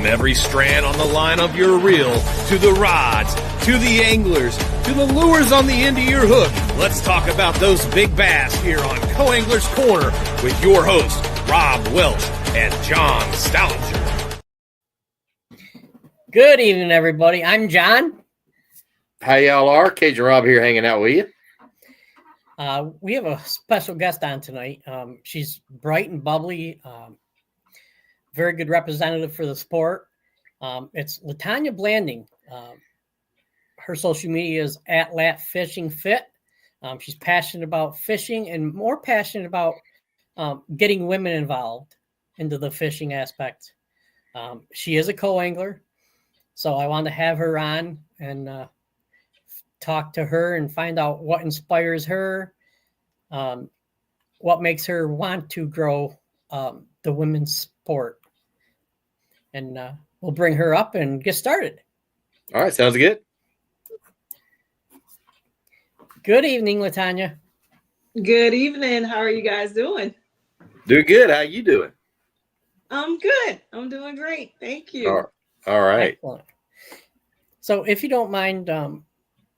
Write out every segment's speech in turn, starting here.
From every strand on the line of your reel, to the rods, to the anglers, to the lures on the end of your hook, let's talk about those big bass here on Co-Angler's Corner with your hosts, Rob Welch and John Stoudinger. Good evening, everybody. I'm John. How y'all are? Cajun Rob here hanging out with you. We have a special guest on tonight. She's bright and bubbly, very good representative for the sport. It's LaTanya Blanding. Her social media is at Lat Fishing Fit. She's passionate about fishing and more passionate about getting women involved into the fishing aspect. She is a co-angler, so I wanted to have her on and talk to her and find out what inspires her, what makes her want to grow the women's sport. And we'll bring her up and get started. All right, sounds good. Good evening, LaTanya. Good evening. How are you guys doing? Doing good. How you doing? I'm good. I'm doing great. Thank you. All right. Excellent. So if you don't mind,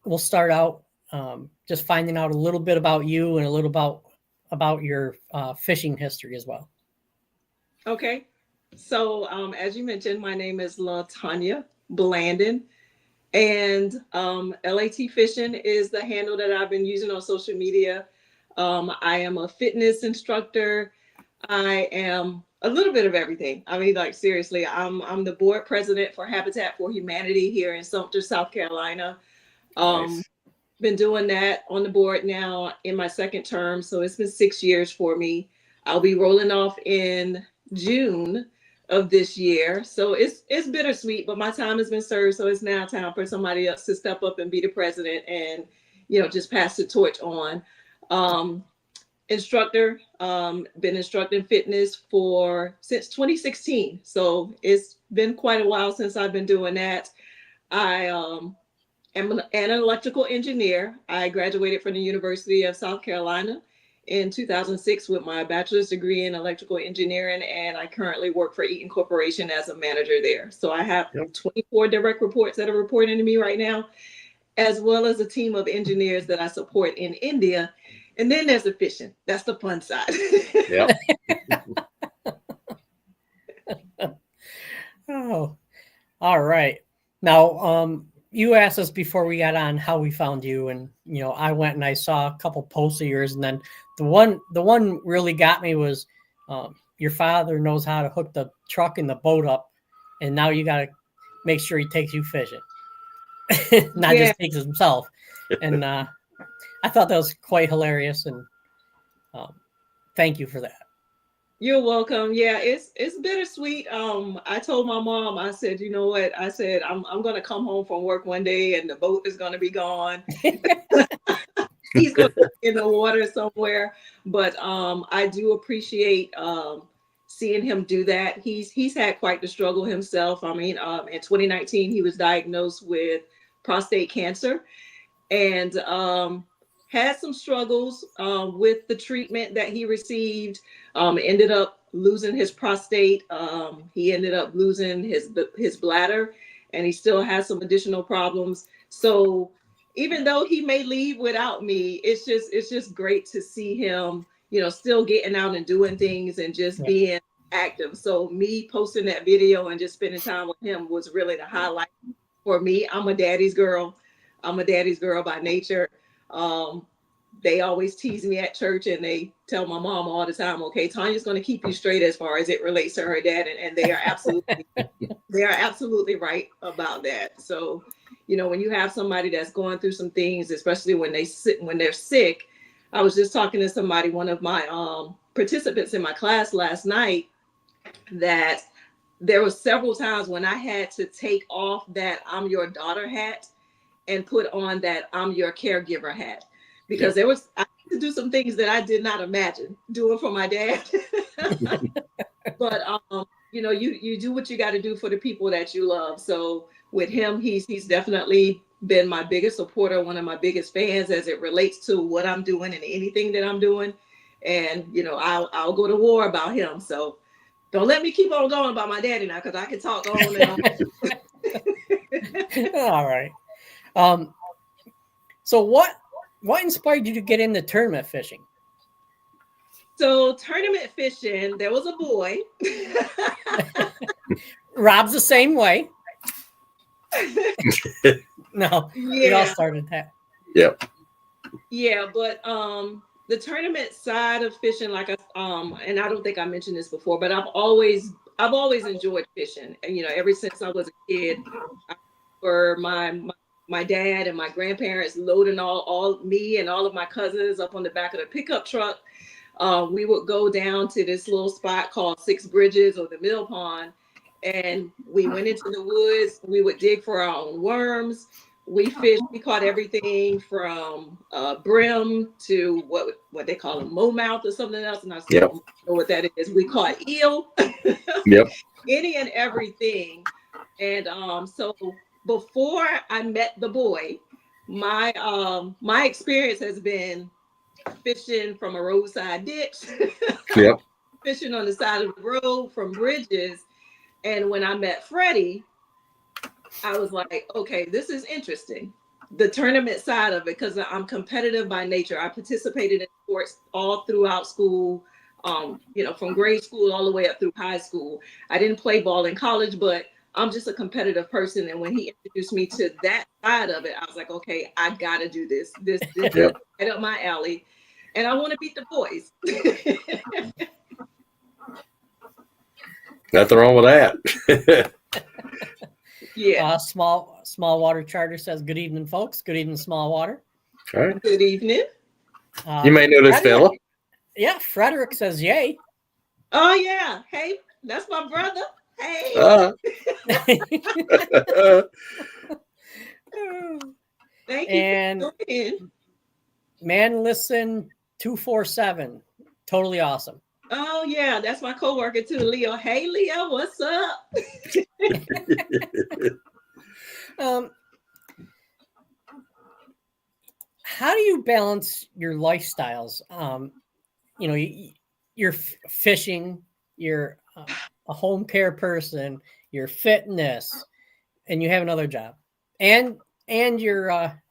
we'll start out just finding out a little bit about you and a little about your fishing history as well. Okay. So as you mentioned, my name is LaTanya Blandon, and LAT Fishing is the handle that I've been using on social media. I am a fitness instructor. I am a little bit of everything. I mean, like, seriously, I'm the board president for Habitat for Humanity here in Sumter, South Carolina. Nice. Been doing that on the board now in my second term. So it's been 6 years for me. I'll be rolling off in June of this year. So it's bittersweet, but my time has been served. So it's now time for somebody else to step up and be the president and, just pass the torch on. Instructor, been instructing fitness since 2016. So it's been quite a while since I've been doing that. I am an electrical engineer. I graduated from the University of South Carolina in 2006 with my bachelor's degree in electrical engineering, and I currently work for Eaton Corporation as a manager there. So I have 24 direct reports that are reporting to me right now, as well as a team of engineers that I support in India. And then there's the fishing. That's the fun side. Yep. Oh, all right. Now, you asked us before we got on how we found you, and I went and I saw a couple posts of yours, and then the one really got me was your father knows how to hook the truck and the boat up, and now you got to make sure he takes you fishing, not just takes himself. And I thought that was quite hilarious, and thank you for that. You're welcome. Yeah, it's bittersweet. I told my mom, I said, you know what? I said, I'm going to come home from work one day and the boat is going to be gone. He's going to be in the water somewhere. But I do appreciate seeing him do that. He's had quite the struggle himself. I mean, in 2019, he was diagnosed with prostate cancer and had some struggles with the treatment that he received. Ended up losing his prostate. He ended up losing his bladder, and he still has some additional problems. So even though he may leave without me, it's just great to see him, still getting out and doing things and just being active. So me posting that video and just spending time with him was really the highlight for me. I'm a daddy's girl. I'm a daddy's girl by nature. They always tease me at church, and they tell my mom all the time, okay, Tanya's going to keep you straight as far as it relates to her dad. And they are absolutely right about that. So, when you have somebody that's going through some things, especially when they're sick. I was just talking to somebody, one of my participants in my class last night, that there were several times when I had to take off that I'm your daughter hat and put on that I'm your caregiver hat. Because I had to do some things that I did not imagine doing for my dad. But you do what you got to do for the people that you love. So with him, he's definitely been my biggest supporter, one of my biggest fans as it relates to what I'm doing and anything that I'm doing. And I'll go to war about him. So Don't let me keep on going about my daddy now, because I can talk on and on. All right. So what inspired you to get into tournament fishing? So tournament fishing, there was a boy. Rob's the same way. No, we all Yeah. started that. Yep. Yeah, but the tournament side of fishing, like and I don't think I mentioned this before, but I've always enjoyed fishing. And ever since I was a kid, for my dad and my grandparents loading all me and all of my cousins up on the back of the pickup truck. We would go down to this little spot called Six Bridges or the Mill Pond, and we went into the woods. We would dig for our own worms. We fished. We caught everything from brim to what they call a mowmouth or something else, and I still don't know what that is. We caught eel. Yep. Any and everything. And so before I met the boy, my experience has been fishing from a roadside ditch, Yep. fishing on the side of the road from bridges. And when I met Freddie, I was like, okay, this is interesting. The tournament side of it, because I'm competitive by nature. I participated in sports all throughout school, from grade school all the way up through high school. I didn't play ball in college, but I'm just a competitive person. And when he introduced me to that side of it, I was like, okay, I got to do this. This is right up my alley. And I want to beat the boys. Nothing wrong with that. Yeah. Small Water Charter says, good evening, folks. Good evening, Small Water. All right. Good evening. You may know this fella. Yeah, Frederick says, yay. Oh, yeah. Hey, that's my brother. Hey. Thank you. And for joining. Man Listen 247. Totally awesome. Oh, yeah. That's my coworker, too, Leo. Hey, Leo, what's up? How do you balance your lifestyles? You're fishing, you're a home care person, you're fitness, and you have another job, and you're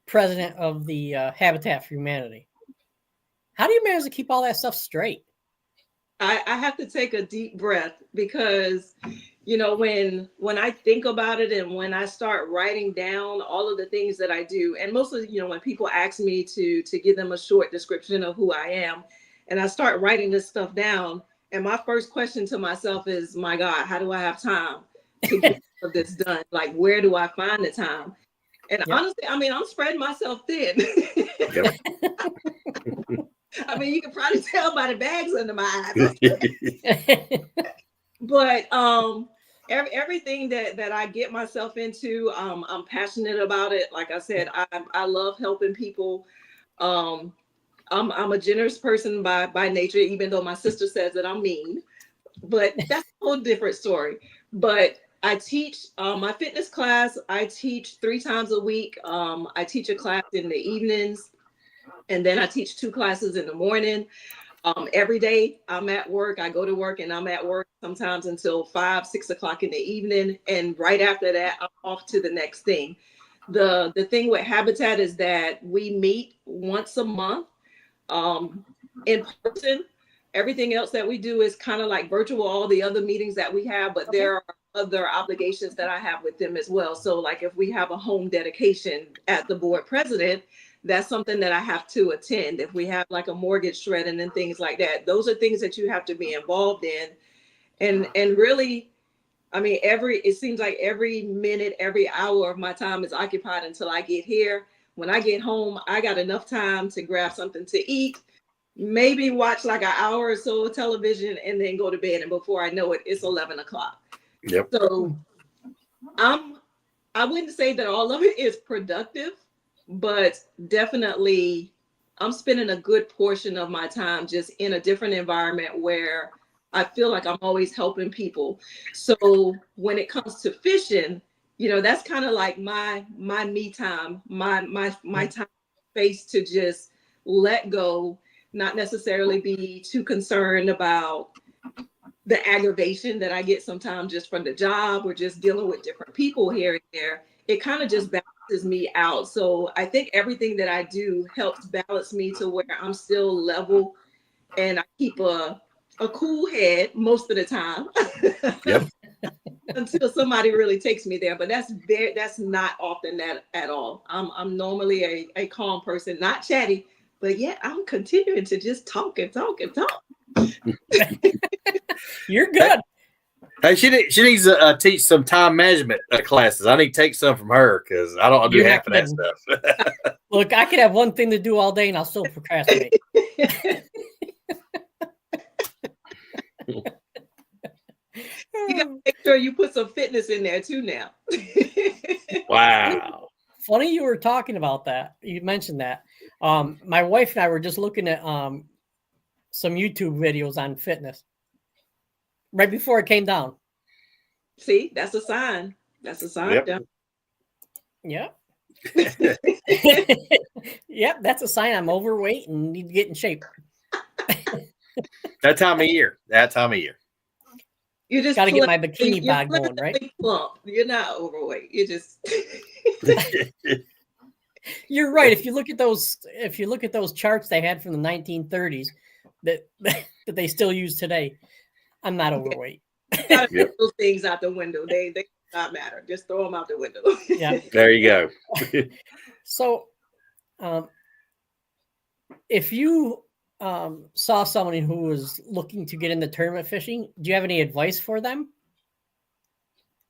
president of the Habitat for Humanity. How do you manage to keep all that stuff straight? I have to take a deep breath, because when I think about it and when I start writing down all of the things that I do, and mostly when people ask me to give them a short description of who I am, and I start writing this stuff down, and my first question to myself is, my God, how do I have time to get this done? Like, where do I find the time? And honestly, I'm spreading myself thin. Yep. You can probably tell by the bags under my eyes. But everything that I get myself into, I'm passionate about it. Like I said, I love helping people. I'm a generous person by nature, even though my sister says that I'm mean. But that's a whole different story. But I teach my fitness class. I teach 3 times a week. I teach a class in the evenings, and then I teach 2 classes in the morning. Every day I'm at work. I go to work and I'm at work sometimes until 5, 6 o'clock in the evening. And right after that, I'm off to the next thing. The thing with Habitat is that we meet once a month in person. Everything else that we do is kind of like virtual, all the other meetings that we have, but there are other obligations that I have with them as well. So like if we have a home dedication at the board president, that's something that I have to attend. If we have like a mortgage shredding and things like that, those are things that you have to be involved in. And really, it seems like every minute, every hour of my time is occupied until I get here. When I get home, I got enough time to grab something to eat, maybe watch like an hour or so of television, and then go to bed. And before I know it, it's 11 o'clock. Yep. So I wouldn't say that all of it is productive, but definitely I'm spending a good portion of my time just in a different environment where I feel like I'm always helping people. So when it comes to fishing, that's kind of like my me time, my time space to just let go, not necessarily be too concerned about the aggravation that I get sometimes just from the job or just dealing with different people here and there, it kind of just balances me out. So I think everything that I do helps balance me to where I'm still level and I keep a cool head most of the time. Yep. Until somebody really takes me there. But that's not often that at all. I'm normally a calm person, not chatty, but yet I'm continuing to just talk and talk and talk. You're good. Hey, she needs to teach some time management classes. I need to take some from her because I don't do You're half of that not stuff. Look, I could have one thing to do all day and I'll still procrastinate. You gotta make sure you put some fitness in there too now. Wow. Funny you were talking about that. You mentioned that. My wife and I were just looking at some YouTube videos on fitness right before it came down. See, that's a sign. That's a sign. Yep. Yep. Yep, that's a sign I'm overweight and need to get in shape. That time of year. You just got to get my bikini bag going, right? Plump. You're not overweight. You just. You're right. If you look at those charts they had from the 1930s that they still use today, I'm not overweight. Gotta put those things out the window. They do not matter. Just throw them out the window. Yeah. There you go. So, if you saw someone who was looking to get into tournament fishing, do you have any advice for them?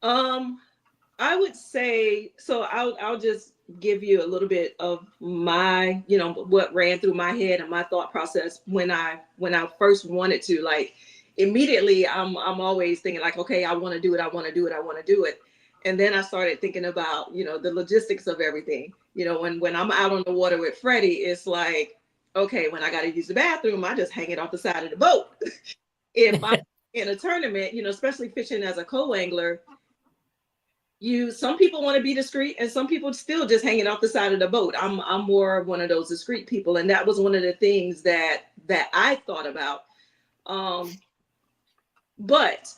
I would say so. I'll just give you a little bit of my, what ran through my head and my thought process when I first wanted to. Like immediately, I'm always thinking like, okay, I want to do it. And then I started thinking about, the logistics of everything. When I'm out on the water with Freddie, it's like, okay, when I got to use the bathroom, I just hang it off the side of the boat. If I'm in a tournament, especially fishing as a co-angler, some people want to be discreet and some people still just hang it off the side of the boat. I'm more one of those discreet people. And that was one of the things that I thought about. But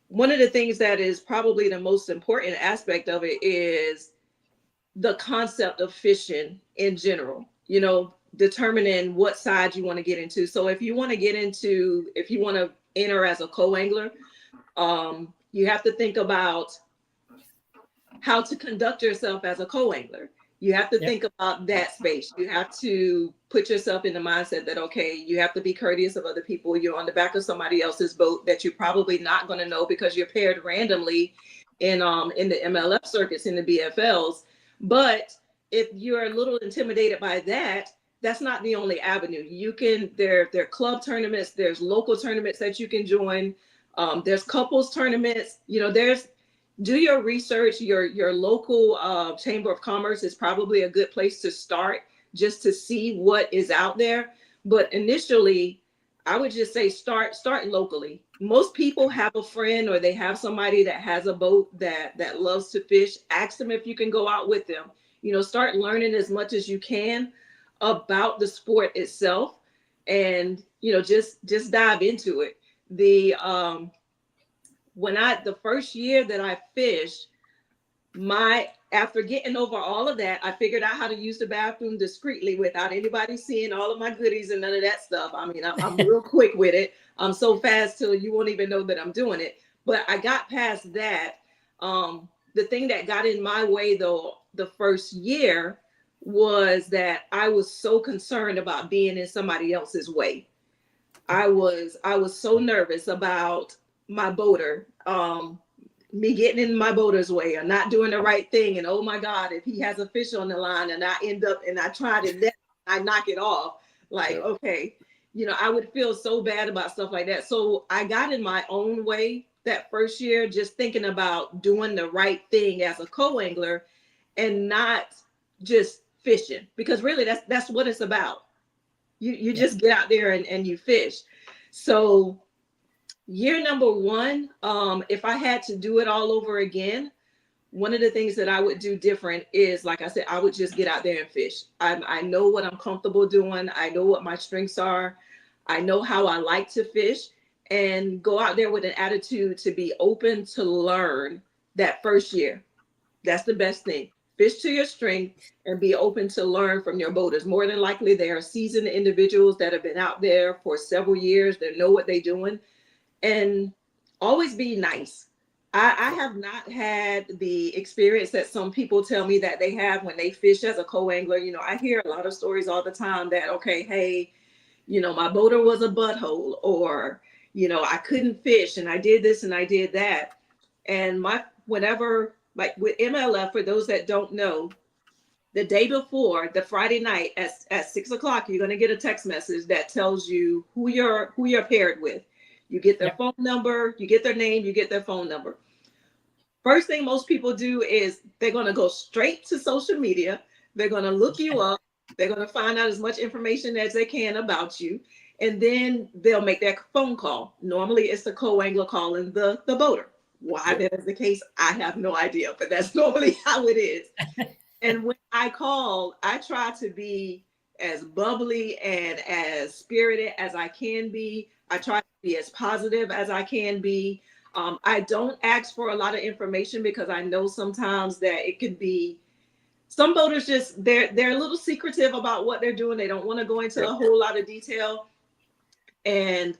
one of the things that is probably the most important aspect of it is the concept of fishing in general, determining what side you want to get into. So if you want to enter as a co-angler, you have to think about how to conduct yourself as a co-angler. You have to think about that space. You have to put yourself in the mindset that, okay, you have to be courteous of other people. You're on the back of somebody else's boat that you're probably not going to know because you're paired randomly in the MLF circuits, in the BFLs. But if you're a little intimidated by that, that's not the only avenue. There are club tournaments, there's local tournaments that you can join. There's couples tournaments, do your research. Your local Chamber of Commerce is probably a good place to start just to see what is out there. But initially, I would just say start locally. Most people have a friend or they have somebody that has a boat that loves to fish. Ask them if you can go out with them. Start learning as much as you can about the sport itself, and just dive into it. The first year that I fished, after getting over all of that, I figured out how to use the bathroom discreetly without anybody seeing all of my goodies and none of that stuff. I mean, I'm real quick with it. I'm so fast till you won't even know that I'm doing it. But I got past that. The thing that got in my way though, the first year, was that I was so concerned about being in somebody else's way. I was so nervous about my boater, me getting in my boater's way or not doing the right thing. And oh my God, if he has a fish on the line and I tried it, then I knock it off. Like, okay, I would feel so bad about stuff like that. So I got in my own way that first year, just thinking about doing the right thing as a co-angler and not just fishing, because really that's what it's about. You just get out there and you fish. So year number one, if I had to do it all over again, one of the things that I would do different is, like I said, I would just get out there and fish. I know what I'm comfortable doing. I know what my strengths are. I know how I like to fish. and go out there with an attitude to be open to learn that first year. That's the best thing. Fish to your strength and be open to learn from your boaters. More than likely, they are seasoned individuals that have been out there for several years, that know what they're doing. And always be nice. I have not had the experience that some people tell me that they have when they fish as a co-angler. You know, I hear a lot of stories all the time that, okay, hey, you know, my boater was a butthole, or, you know, I couldn't fish and I did this and I did that. And whenever, like with MLF, for those that don't know, the day before, the Friday night at 6 o'clock, you're going to get a text message that tells you who you're paired with. You get their phone number, you get their name, you get their phone number. First thing most people do is they're going to go straight to social media. They're going to look you up. They're going to find out as much information as they can about you. And then they'll make that phone call. Normally it's the co-angler calling the boater. Why that is the case, I have no idea, but that's normally how it is. And when I call, I try to be as bubbly and as spirited as I can be. I try to be as positive as I can be. I don't ask for a lot of information because I know sometimes that it could be, some boaters just, they're a little secretive about what they're doing. They don't want to go into a whole lot of detail. And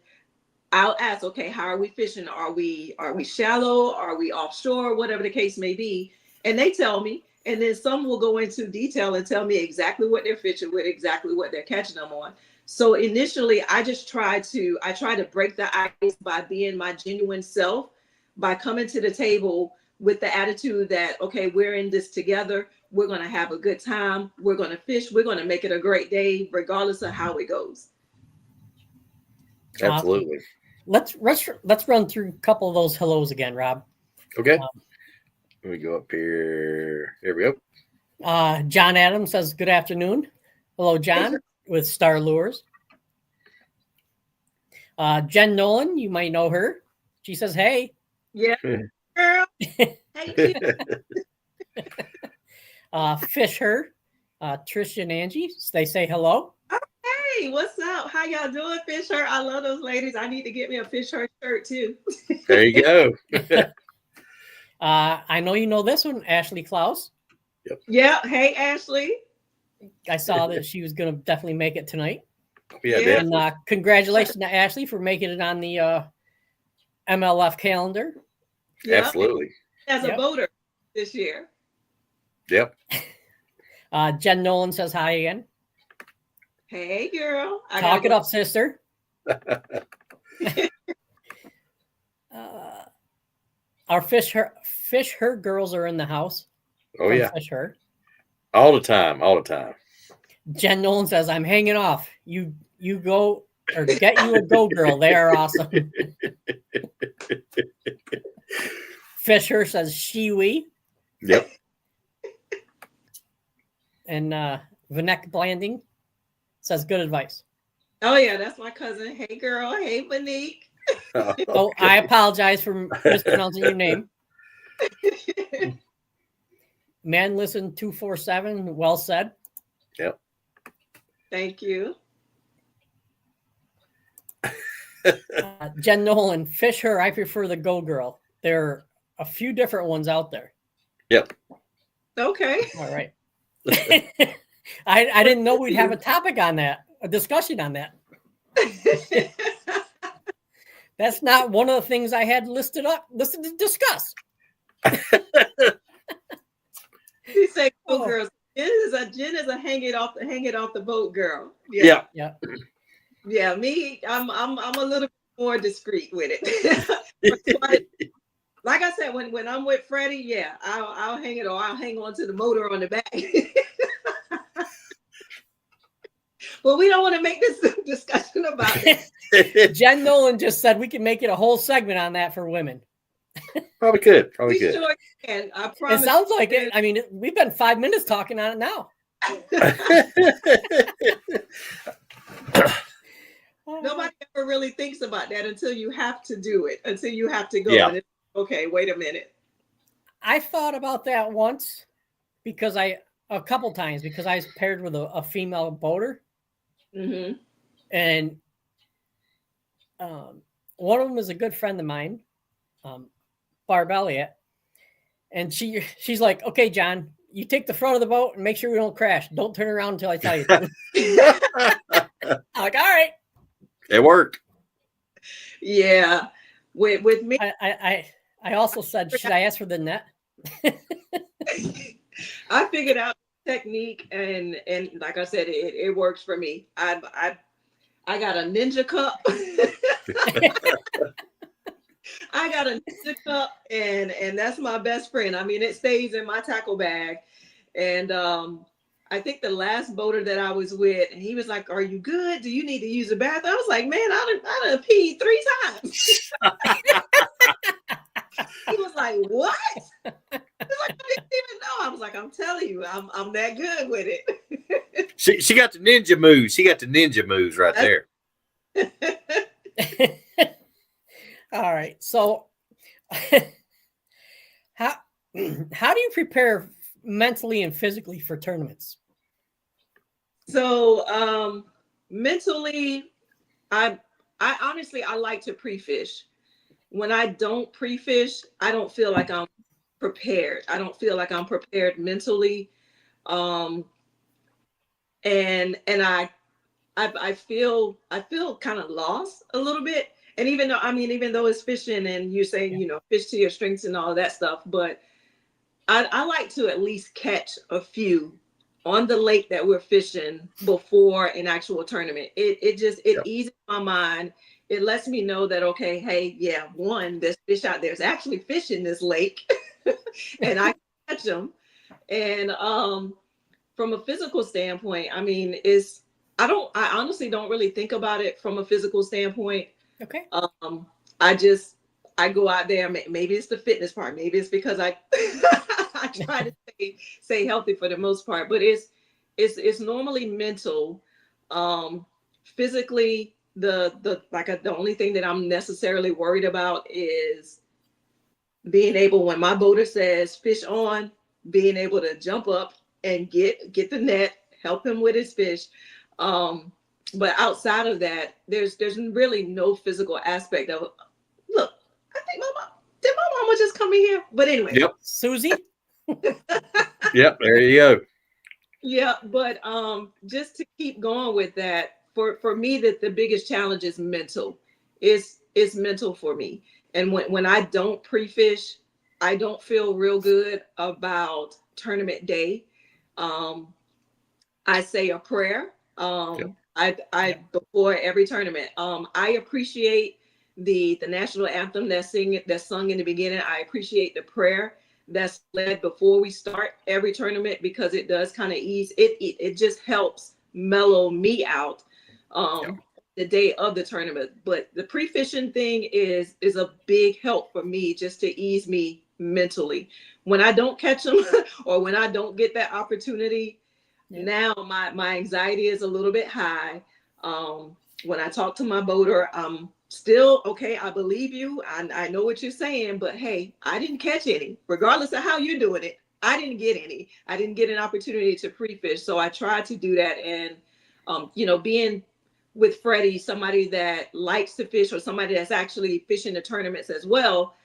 I'll ask, okay, how are we fishing? Are we shallow? Are we offshore? Whatever the case may be. And they tell me, and then some will go into detail and tell me exactly what they're fishing with, exactly what they're catching them on. So initially, I try to break the ice by being my genuine self, by coming to the table with the attitude that, okay, we're in this together. We're going to have a good time. We're going to fish. We're going to make it a great day, regardless of how it goes. Absolutely. Let's run through a couple of those hellos again, Rob. Okay. Let me go up here. There we go. John Adams says, good afternoon. Hello, John, with Star Lures. Jen Nolan, you might know her. She says, hey. Yeah, girl. Hey, Fish her. Trish and Angie, they say hello. Hey, what's up? How y'all doing, Fish her? I love those ladies. I need to get me a Fish her shirt, too. There you go. I know you know this one, Ashley Klaus. Yep. Yeah. Hey, Ashley. I saw that she was going to definitely make it tonight. Yeah. And congratulations to Ashley for making it on the MLF calendar. Yep. Absolutely. As a boater this year. Yep. Jen Nolan says hi again. Hey, girl. Talk it up, sister. Our fish her girls are in the house. Oh yeah, Fish her all the time. Jen Nolan says, "I'm hanging off. You go or get you a go girl. They are awesome." Fisher says, "She-we." Yep. And Vanek Blanding says, "Good advice." Oh yeah, that's my cousin. Hey, girl. Hey, Monique. Oh, I apologize for mispronouncing your name. Man, listen, 247. Well said. Yep. Thank you. Jen Nolan, fish her. I prefer the Go Girl. There are a few different ones out there. Yep. Okay. All right. I didn't know we'd have a topic on that, a discussion on that. That's not one of the things I had listed to discuss. He said, "Go girls." Jen is a hang it off the boat girl. Yeah. Yeah. Me, I'm a little more discreet with it. Like I said, when I'm with Freddie, yeah, I'll hang it, or I'll hang on to the motor on the back. But we don't want to make this discussion about it. Jen Nolan just said we can make it a whole segment on that for women. Probably could. We sure can. I promise. It sounds like it. I mean, we've been 5 minutes talking on it now. Nobody ever really thinks about that until you have to do it, until you have to go. Yeah. And okay, wait a minute. I thought about that once a couple times because I was paired with a female boater. Mm-hmm. And one of them is a good friend of mine, Barb Elliott, and she's like, okay, John, you take the front of the boat and make sure we don't crash. Don't turn around until I tell you to. I'm like, all right. It worked. Yeah. With me, I also said, should I ask for the net? I figured out technique, and like I said, it works for me. I got a ninja cup. I got a ninja cup, and that's my best friend. I mean, it stays in my tackle bag. And I think the last boater that I was with, and he was like, "Are you good? Do you need to use the bathroom?" I was like, "Man, I done peed 3 times." He was like, "What?" He's like, "I didn't even know." I was like, "I'm telling you, I'm that good with it." She got the ninja moves. She got the ninja moves right there. All right. So how do you prepare mentally and physically for tournaments? So mentally, I honestly I like to pre-fish. When I don't pre-fish, I don't feel like I'm prepared. I don't feel like I'm prepared mentally. And I feel kind of lost a little bit. And even though it's fishing and you're saying, fish to your strengths and all of that stuff, but I like to at least catch a few on the lake that we're fishing before an actual tournament. It eases my mind. It lets me know that, okay, hey, yeah, one, there's fish out there. There's actually fish in this lake and I catch them. And from a physical standpoint, I mean, I honestly don't really think about it from a physical standpoint. Okay. I go out there. Maybe it's the fitness part. Maybe it's because I I try to stay healthy for the most part. But it's normally mental. Physically, the only thing that I'm necessarily worried about is being able, when my boater says fish on, being able to jump up and get the net, help him with his fish. But outside of that, there's really no physical aspect of it. Look, I think did my mama just come in here? But anyway. Yep. Susie? Yep, there you go. Yeah, but just to keep going with that, for me, that the biggest challenge is mental. It's mental for me. And when I don't pre-fish, I don't feel real good about tournament day. I say a prayer. Before every tournament. I appreciate the national anthem that's sung in the beginning. I appreciate the prayer that's led before we start every tournament, because it does kind of ease it just helps mellow me out the day of the tournament. But the pre-fishing thing is a big help for me, just to ease me mentally. When I don't catch them or when I don't get that opportunity, now my anxiety is a little bit high. When I talk to my boater, I'm still, okay, I believe you. I know what you're saying, but hey, I didn't catch any. Regardless of how you're doing it, I didn't get any. I didn't get an opportunity to pre-fish. So I tried to do that. And, being with Freddie, somebody that likes to fish, or somebody that's actually fishing the tournaments as well,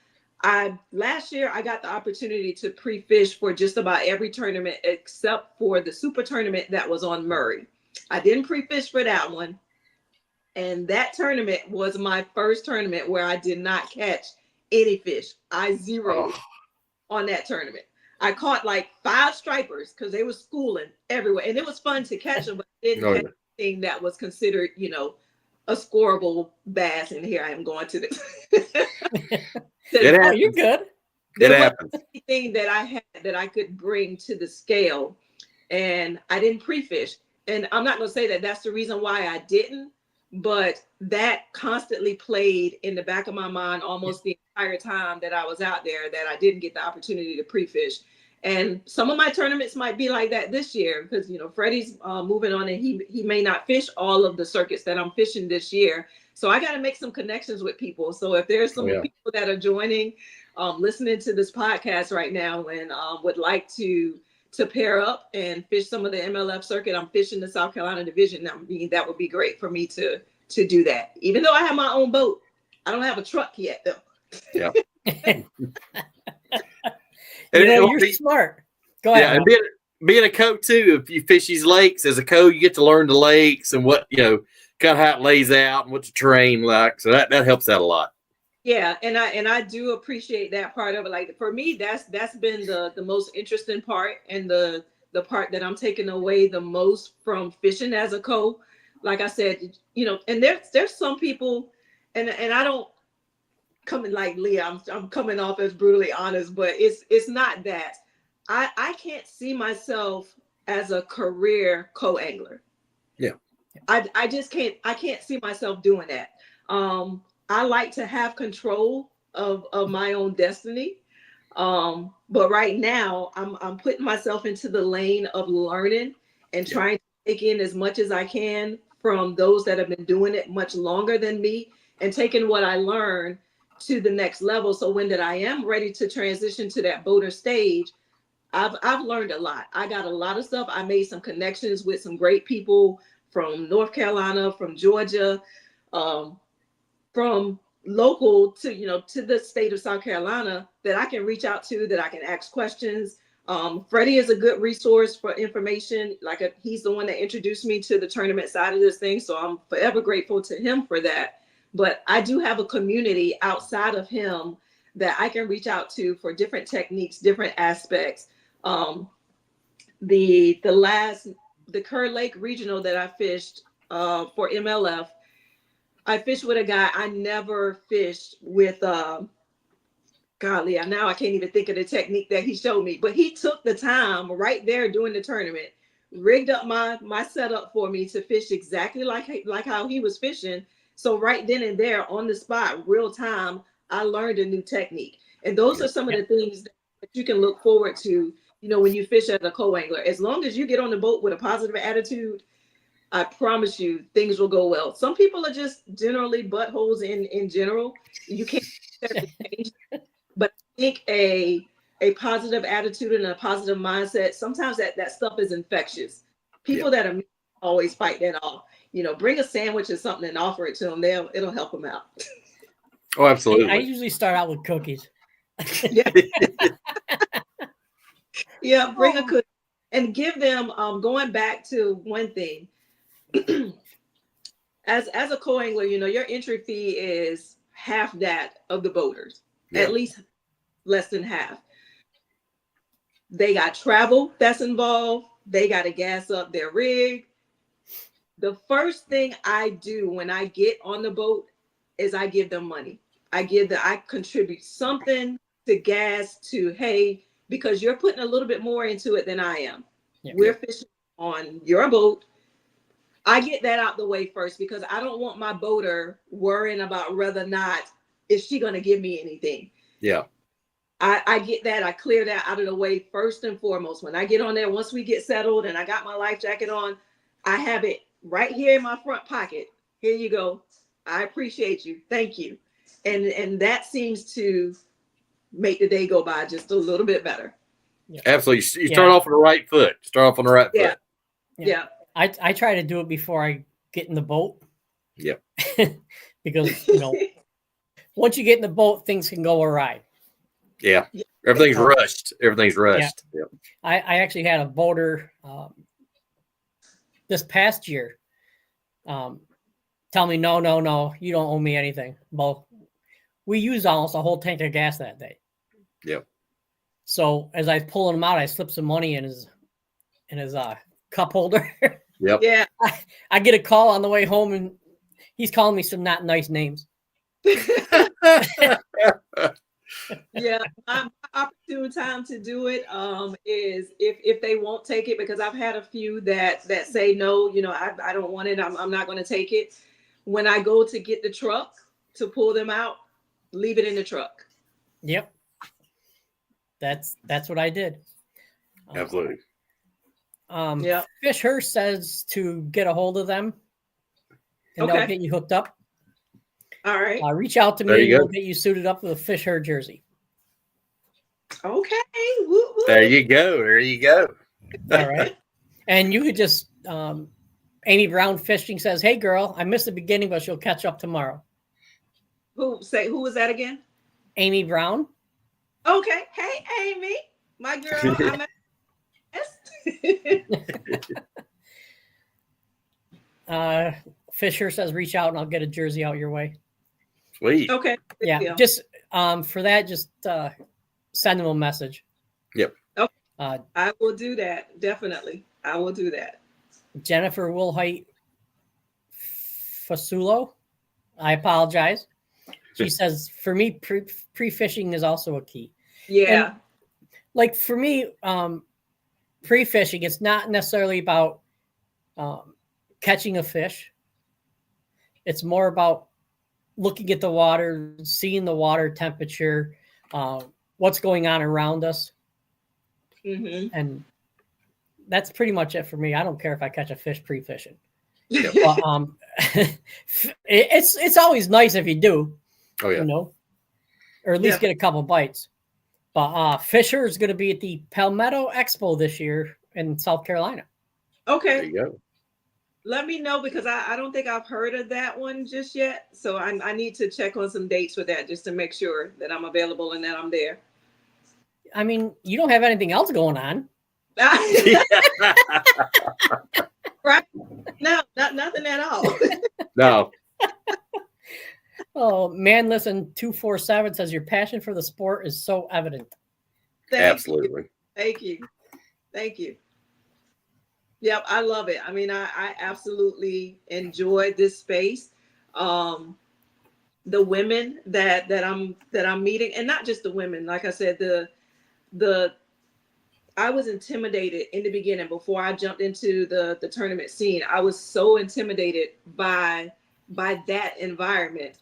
last year I got the opportunity to pre-fish for just about every tournament except for the super tournament that was on Murray. I didn't pre-fish for that one. And that tournament was my first tournament where I did not catch any fish. I zeroed on that tournament. I caught like 5 stripers because they were schooling everywhere. And it was fun to catch them, but I didn't catch anything that was considered, a scoreable bass. And here I am going to this. You're good. There wasn't anything that I had that I could bring to the scale, and I didn't pre-fish. And I'm not going to say that that's the reason why I didn't, but that constantly played in the back of my mind almost the entire time that I was out there, that I didn't get the opportunity to pre-fish. And some of my tournaments might be like that this year, because Freddie's moving on, and he may not fish all of the circuits that I'm fishing this year. So I got to make some connections with people. So if there's some people that are joining, listening to this podcast right now, and would like to pair up and fish some of the MLF circuit, I'm fishing the South Carolina division. That would be great for me to do that. Even though I have my own boat, I don't have a truck yet though. Yeah. You're smart. Go ahead. Yeah, and being a co too, if you fish these lakes as a co, you get to learn the lakes and what, kind of how it lays out and what the terrain like. So that helps out a lot. Yeah, and I do appreciate that part of it. Like for me, that's been the most interesting part, and the part that I'm taking away the most from fishing as a co. Like I said, and there's some people, and I don't come in like Leah. I'm coming off as brutally honest, but it's not that. I can't see myself as a career co-angler. Yeah. I just can't. I can't see myself doing that. I like to have control of my own destiny. But right now I'm putting myself into the lane of learning and trying to take in as much as I can from those that have been doing it much longer than me, and taking what I learned to the next level. So when that I am ready to transition to that boater stage, I've learned a lot. I got a lot of stuff. I made some connections with some great people from North Carolina, from Georgia, from local to to the state of South Carolina that I can reach out to, that I can ask questions. Freddie is a good resource for information. He's the one that introduced me to the tournament side of this thing, so I'm forever grateful to him for that. But I do have a community outside of him that I can reach out to for different techniques, different aspects. The Kerr Lake regional that I fished for MLF, I fished with a guy I never fished with. Golly, now I can't even think of the technique that he showed me, but he took the time right there during the tournament, rigged up my setup for me to fish exactly like how he was fishing. So right then and there on the spot, real time, I learned a new technique. And those are some of the things that you can look forward to, when you fish as a co-angler. As long as you get on the boat with a positive attitude, I promise you things will go well. Some people are just generally buttholes in general. You can't change, but I think a positive attitude and a positive mindset, sometimes that stuff is infectious. People that are always fight that off. Bring a sandwich or something and offer it to them. It'll help them out. Oh, absolutely. I usually start out with cookies. Yeah, bring a cookie and give them. Going back to one thing. As a co-angler, your entry fee is half that of the boaters, at least less than half. They got travel that's involved. They got to gas up their rig. The first thing I do when I get on the boat is I give them money. I contribute something to gas, to hay, because you're putting a little bit more into it than I am. We're fishing on your boat. I get that out the way first, because I don't want my boater worrying about whether or not is she going to give me anything. Yeah. I get that. I clear that out of the way first and foremost. When I get on there, once we get settled and I got my life jacket on, I have it right here in my front pocket. Here you go. I appreciate you. Thank you. And that seems to make the day go by just a little bit better. Absolutely. You start off on the right foot. Foot. Yeah. I try to do it before I get in the boat. Yep. Because, once you get in the boat, things can go awry. Yeah. Everything's rushed. Yeah. I actually had a boater this past year tell me, no, you don't owe me anything. Well, we used almost a whole tank of gas that day. Yep. So as I was pulling him out, I slipped some money in his cup holder. Yep. Yeah. I get a call on the way home, and he's calling me some not nice names. Yeah, my opportune time to do it is if they won't take it, because I've had a few that say no, I don't want it. I'm not going to take it. When I go to get the truck to pull them out, leave it in the truck. Yep. That's what I did. Absolutely. Fisher says to get a hold of them, and they'll get you hooked up. All right. Reach out to me, and we'll get you suited up with a Fisher jersey. Okay. Woo-woo. There you go. All right. And you could just, Amy Brown Fishing says, "Hey, girl, I missed the beginning, but she'll catch up tomorrow." Who was that again? Amy Brown. Okay. Hey, Amy, my girl. I'm Fisher says, reach out and I'll get a jersey out your way. Sweet. okay. Yeah, deal. just for that, just send them a message. Yep. Okay. I will do that. Definitely. I will do that. Jennifer Wilhite Fasulo. I apologize. She says, for me, pre-fishing is also a key. Yeah. And, like for me, pre-fishing, it's not necessarily about catching a fish. It's more about looking at the water, seeing the water temperature, what's going on around us. Mm-hmm. And that's pretty much it for me. I don't care if I catch a fish pre-fishing. Yep. But, it's always nice if you do. Oh yeah. You know, or at least get a couple bites. But Fisher is going to be at the Palmetto Expo this year in South Carolina. Okay. There you go. Let me know, because I don't think I've heard of that one just yet. So I need to check on some dates for that, just to make sure that I'm available and that I'm there. I mean, you don't have anything else going on. Right? No, nothing at all. No. Oh, man, listen, 247 says your passion for the sport is so evident. Absolutely. Thank you. Yep, I love it. I mean, I absolutely enjoy this space. The women that I'm meeting, and not just the women, like I said, I was intimidated in the beginning before I jumped into the tournament scene. I was so intimidated by that environment.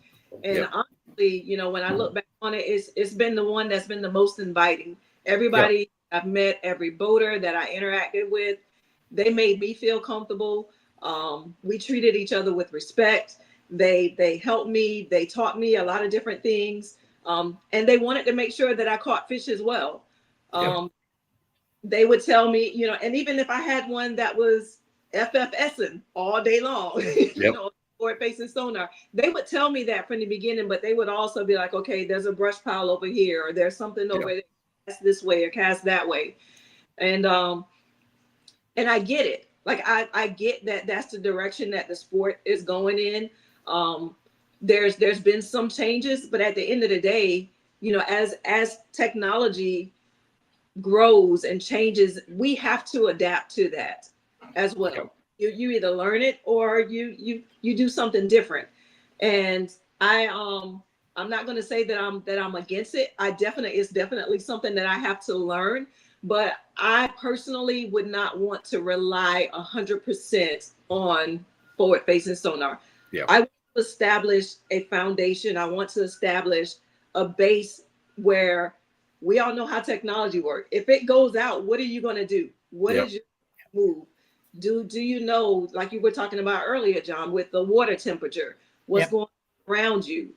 And honestly, you know, when I look back on it, it's been the one that's been the most inviting. Everybody I've met, every boater that I interacted with, they made me feel comfortable. We treated each other with respect. They helped me. They taught me a lot of different things. And they wanted to make sure that I caught fish as well. They would tell me, you know, and even if I had one that was FFSing all day long, you know, forward-facing sonar, they would tell me that from the beginning, but they would also be like, okay, there's a brush pile over here, or there's something over there, cast this way or cast that way. And I get it. Like I get that that's the direction that the sport is going in. There's been some changes, but at the end of the day, you know, as technology grows and changes, we have to adapt to that as well. You either learn it or you do something different. And I'm not going to say that I'm against it. It's definitely something that I have to learn. But I personally would not want to rely 100% on forward-facing sonar. I want to establish a foundation. I want to establish a base where we all know how technology works. If it goes out, what are you going to do? What is your move? Do you know, like you were talking about earlier, John, with the water temperature, what's going on around you?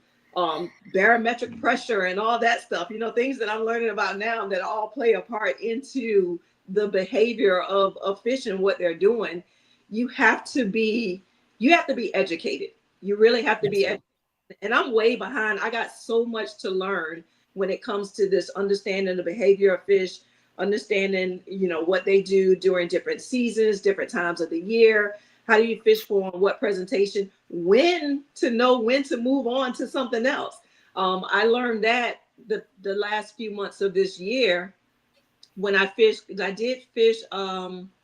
Barometric pressure and all that stuff, you know, things that I'm learning about now that all play a part into the behavior of fish and what they're doing. You have to be educated. You really have to be educated. And I'm way behind. I got so much to learn when it comes to this understanding the behavior of fish, understanding, you know, what they do during different seasons, different times of the year. How do you fish for what presentation? When to know when to move on to something else. I learned that the last few months of this year when I fished. I did fish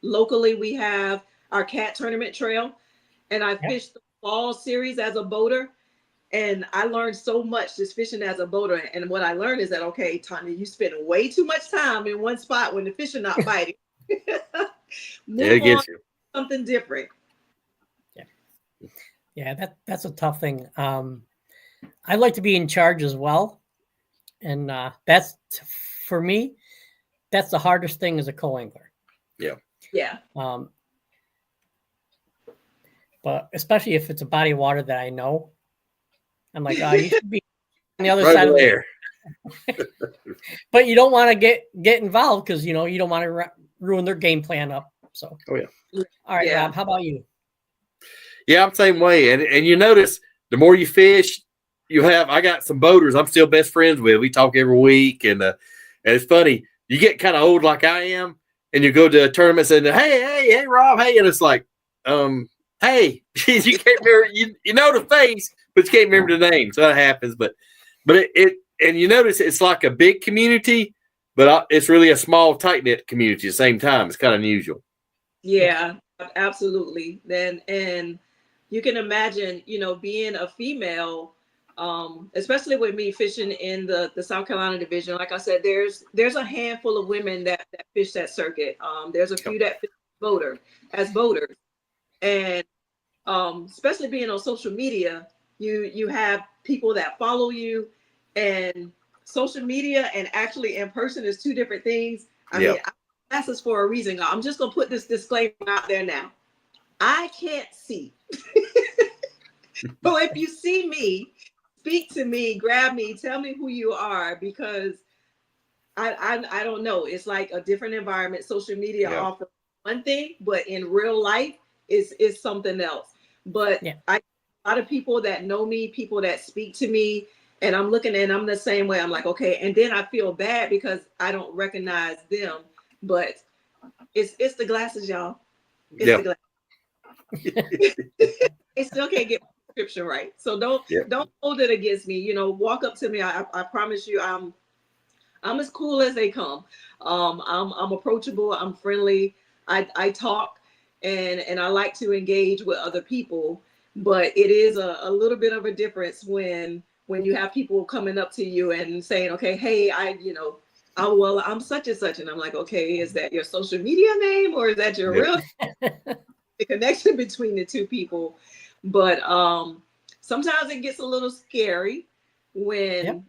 locally. We have our cat tournament trail, and I fished the fall series as a boater. And I learned so much just fishing as a boater. And what I learned is that, okay, Tanya, you spend way too much time in one spot when the fish are not biting. Move on to something different. Yeah, that's a tough thing. I like to be in charge as well. And that's, for me, that's the hardest thing as a co-angler. Yeah. But especially if it's a body of water that I know, I'm like, oh, you should be on the other side of there. But you don't want to get involved because, you know, you don't want to ruin their game plan up. So, all right, Rob, how about you? Yeah, I'm the same way. And you notice the more you fish, I got some boaters I'm still best friends with. We talk every week, and it's funny. You get kind of old like I am, and you go to a tournament and hey, Rob, hey, and it's like, hey, you can't remember, you know the face, but you can't remember the name. So that happens, but it and you notice it's like a big community, but it's really a small, tight knit community at the same time. It's kind of unusual. Yeah, absolutely. Then, and you can imagine, being a female, especially with me fishing in the South Carolina division. Like I said, there's a handful of women that fish that circuit. There's a few that fish as boaters, and especially being on social media, you have people that follow you, and social media and actually in person is two different things. I mean, that's just for a reason. I'm just gonna put this disclaimer out there now. I can't see. So if you see me, speak to me, grab me, tell me who you are, because I don't know. It's like a different environment. Social media offers one thing, but in real life is something else. But a lot of people that know me, people that speak to me, and I'm looking and I'm the same way. I'm like, okay, and then I feel bad because I don't recognize them. But it's the glasses, y'all. It's the glasses. They still can't get my description right. So don't hold it against me. Walk up to me. I promise you, I'm as cool as they come. I'm approachable. I'm friendly. I talk and I like to engage with other people. But it is a little bit of a difference when you have people coming up to you and saying, okay, hey, well, I'm such and such. And I'm like, okay, is that your social media name or is that your real the connection between the two people? But sometimes it gets a little scary when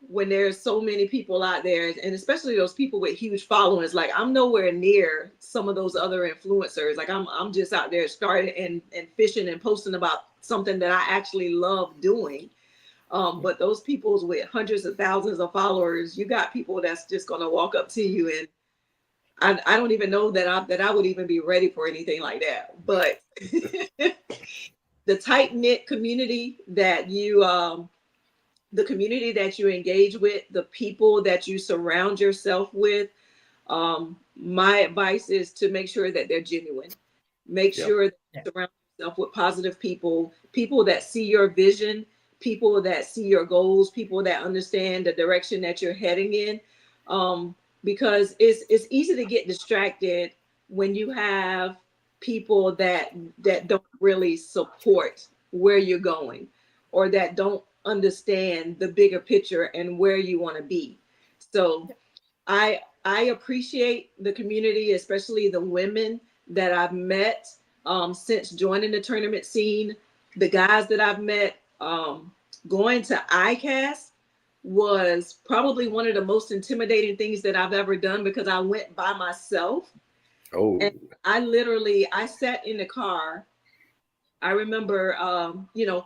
when there's so many people out there, and especially those people with huge followings. Like, I'm nowhere near some of those other influencers. Like, I'm just out there starting and fishing and posting about something that I actually love doing. But those people with hundreds of thousands of followers, you got people that's just gonna walk up to you, and I don't even know that I would even be ready for anything like that. But the tight knit community that you engage with, the people that you surround yourself with, my advice is to make sure that they're genuine. Make sure that you surround yourself with positive people that see your vision, people that see your goals, people that understand the direction that you're heading in. Because it's easy to get distracted when you have people that don't really support where you're going, or that don't understand the bigger picture and where you want to be. So I appreciate the community, especially the women that I've met since joining the tournament scene. The guys that I've met, going to ICAST was probably one of the most intimidating things that I've ever done, because I went by myself. And I sat in the car. I remember,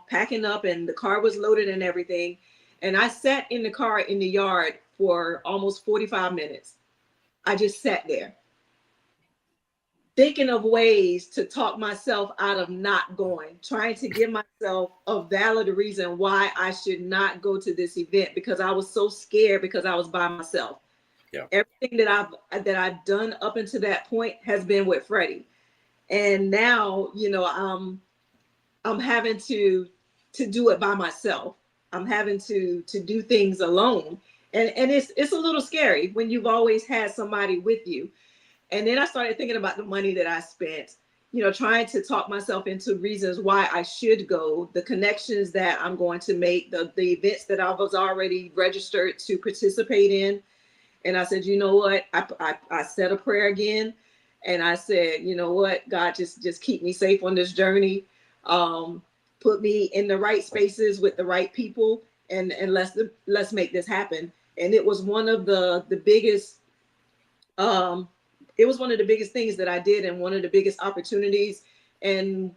packing up, and the car was loaded and everything. And I sat in the car in the yard for almost 45 minutes. I just sat there thinking of ways to talk myself out of not going, trying to give myself a valid reason why I should not go to this event, because I was so scared, because I was by myself. Everything that I've done up until that point has been with Freddie. And now, I'm having to do it by myself. I'm having to do things alone. And it's a little scary when you've always had somebody with you. And then I started thinking about the money that I spent, trying to talk myself into reasons why I should go, the connections that I'm going to make, the events that I was already registered to participate in. And I said, you know what? I said a prayer again. And I said, you know what? God, just keep me safe on this journey. Put me in the right spaces with the right people, and let's make this happen. And it was one of the biggest it was one of the biggest things that I did, and one of the biggest opportunities. And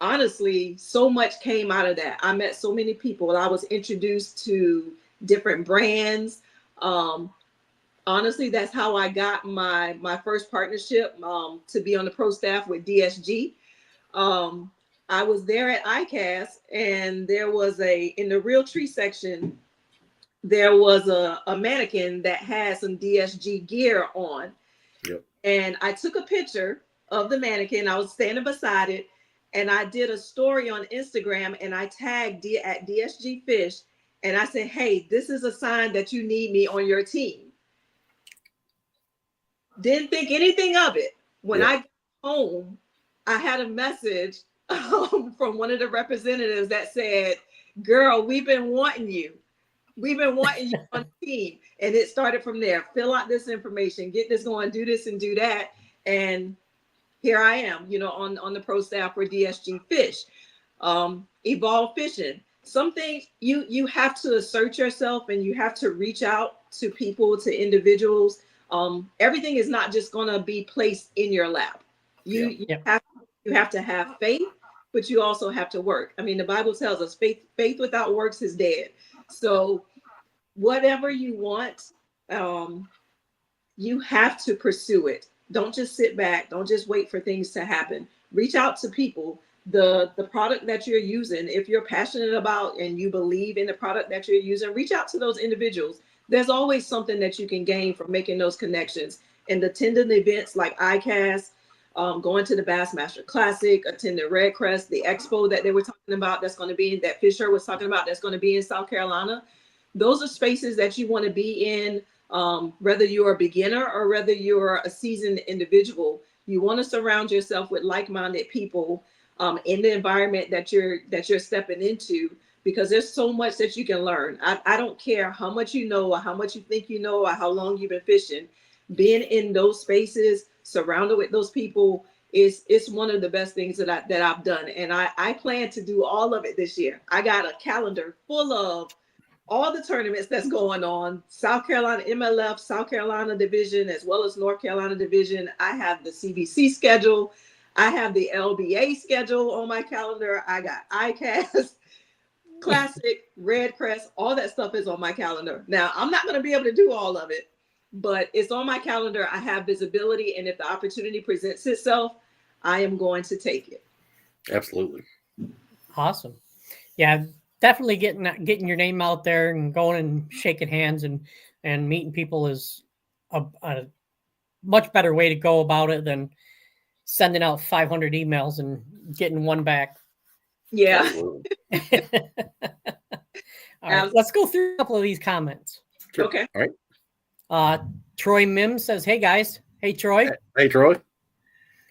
honestly, so much came out of that. I met so many people. I was introduced to different brands. Honestly, that's how I got my first partnership, to be on the pro staff with DSG. I was there at ICAST, and there was in the real tree section, there was a mannequin that had some DSG gear on. Yep. And I took a picture of the mannequin. I was standing beside it, and I did a story on Instagram, and I tagged at DSG Fish, and I said, hey, this is a sign that you need me on your team. Didn't think anything of it. When I got home, I had a message from one of the representatives that said, girl, we've been wanting you. We've been wanting you on the team. And it started from there. Fill out this information, get this going, do this and do that. And here I am, on the pro staff for DSG Fish. Evolve Fishing. Some things you have to assert yourself, and you have to reach out to people, to individuals. Everything is not just going to be placed in your lap. You have to have faith, but you also have to work. I mean, the Bible tells us faith without works is dead. So whatever you want, you have to pursue it. Don't just sit back. Don't just wait for things to happen. Reach out to people. The product that you're using, if you're passionate about and you believe in the product that you're using, reach out to those individuals. There's always something that you can gain from making those connections. And attending events like ICAST, going to the Bassmaster Classic, attending Red Crest, the expo that they were talking about, that Fisher was talking about, that's going to be in South Carolina. Those are spaces that you want to be in, whether you're a beginner or whether you're a seasoned individual. You want to surround yourself with like-minded people in the environment that you're stepping into, because there's so much that you can learn. I don't care how much you know or how much you think you know or how long you've been fishing. Being in those spaces, surrounded with those people, it's one of the best things that I've done. And I plan to do all of it this year. I got a calendar full of all the tournaments that's going on. South Carolina MLF, South Carolina division, as well as North Carolina division. I have the CBC schedule. I have the LBA schedule on my calendar. I got ICAST, Classic, Red Crest, all that stuff is on my calendar. Now, I'm not going to be able to do all of it, but it's on my calendar. I have visibility, and if the opportunity presents itself, I am going to take it. Absolutely. Awesome. Yeah, definitely getting your name out there and going and shaking hands and meeting people is a much better way to go about it than sending out 500 emails and getting one back. Yeah. All right, let's go through a couple of these comments. Sure. Okay. All right. Troy Mims says, hey guys. Hey Troy. Hey Troy.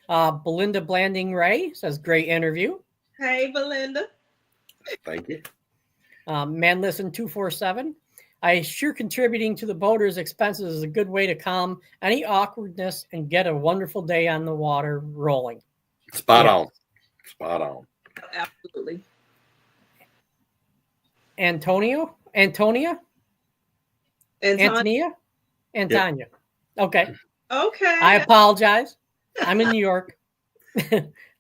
Belinda Blanding Ray says, great interview. Hey Belinda. Thank you. Man Listen 247. I sure contributing to the boaters' expenses is a good way to calm any awkwardness and get a wonderful day on the water rolling. Spot on. Absolutely. Antonia. Okay. I apologize. I'm in New York.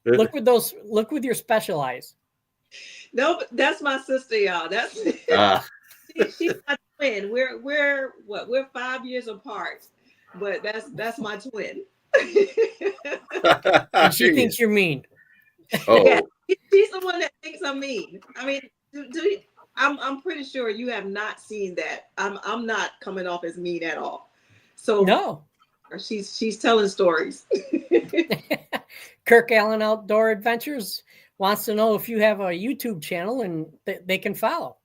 Look with your special eyes. No, but that's my sister, y'all. That's she's my twin. We're 5 years apart, but that's my twin. And she thinks you're mean. Oh. Yeah, she's the one that thinks I'm mean. I mean, I'm pretty sure you have not seen that. I'm not coming off as mean at all. So no, she's telling stories. Kirk Allen Outdoor Adventures wants to know if you have a YouTube channel and they can follow.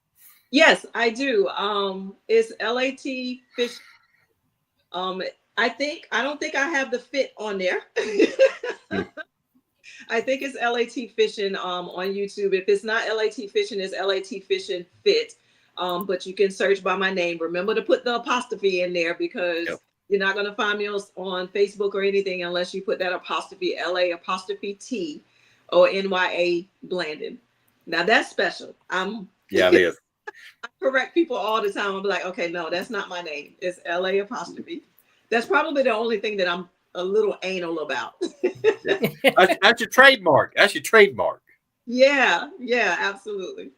Yes, I do. It's LAT Fish. I don't think I have the fit on there. I think it's LAT Fishing on YouTube. If it's not LAT Fishing, it's LAT Fishing Fit. But you can search by my name. Remember to put the apostrophe in there, because you're not going to find me on Facebook or anything unless you put that apostrophe, LA''T or NYA Blandon. Now that's special. Yeah, it is. I correct people all the time. I'm like, okay, no, that's not my name. It's LA''. That's probably the only thing that I'm a little anal about. That's your trademark. Yeah, absolutely.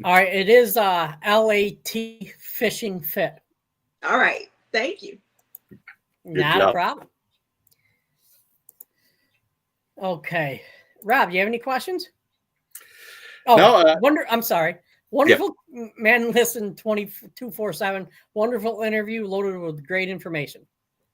All right, it is LAT Fishing Fit. All right, thank you. Not a problem. Okay, Rob, you have any questions? Oh, No, I'm sorry. Wonderful man, listen 24/7. Wonderful interview loaded with great information.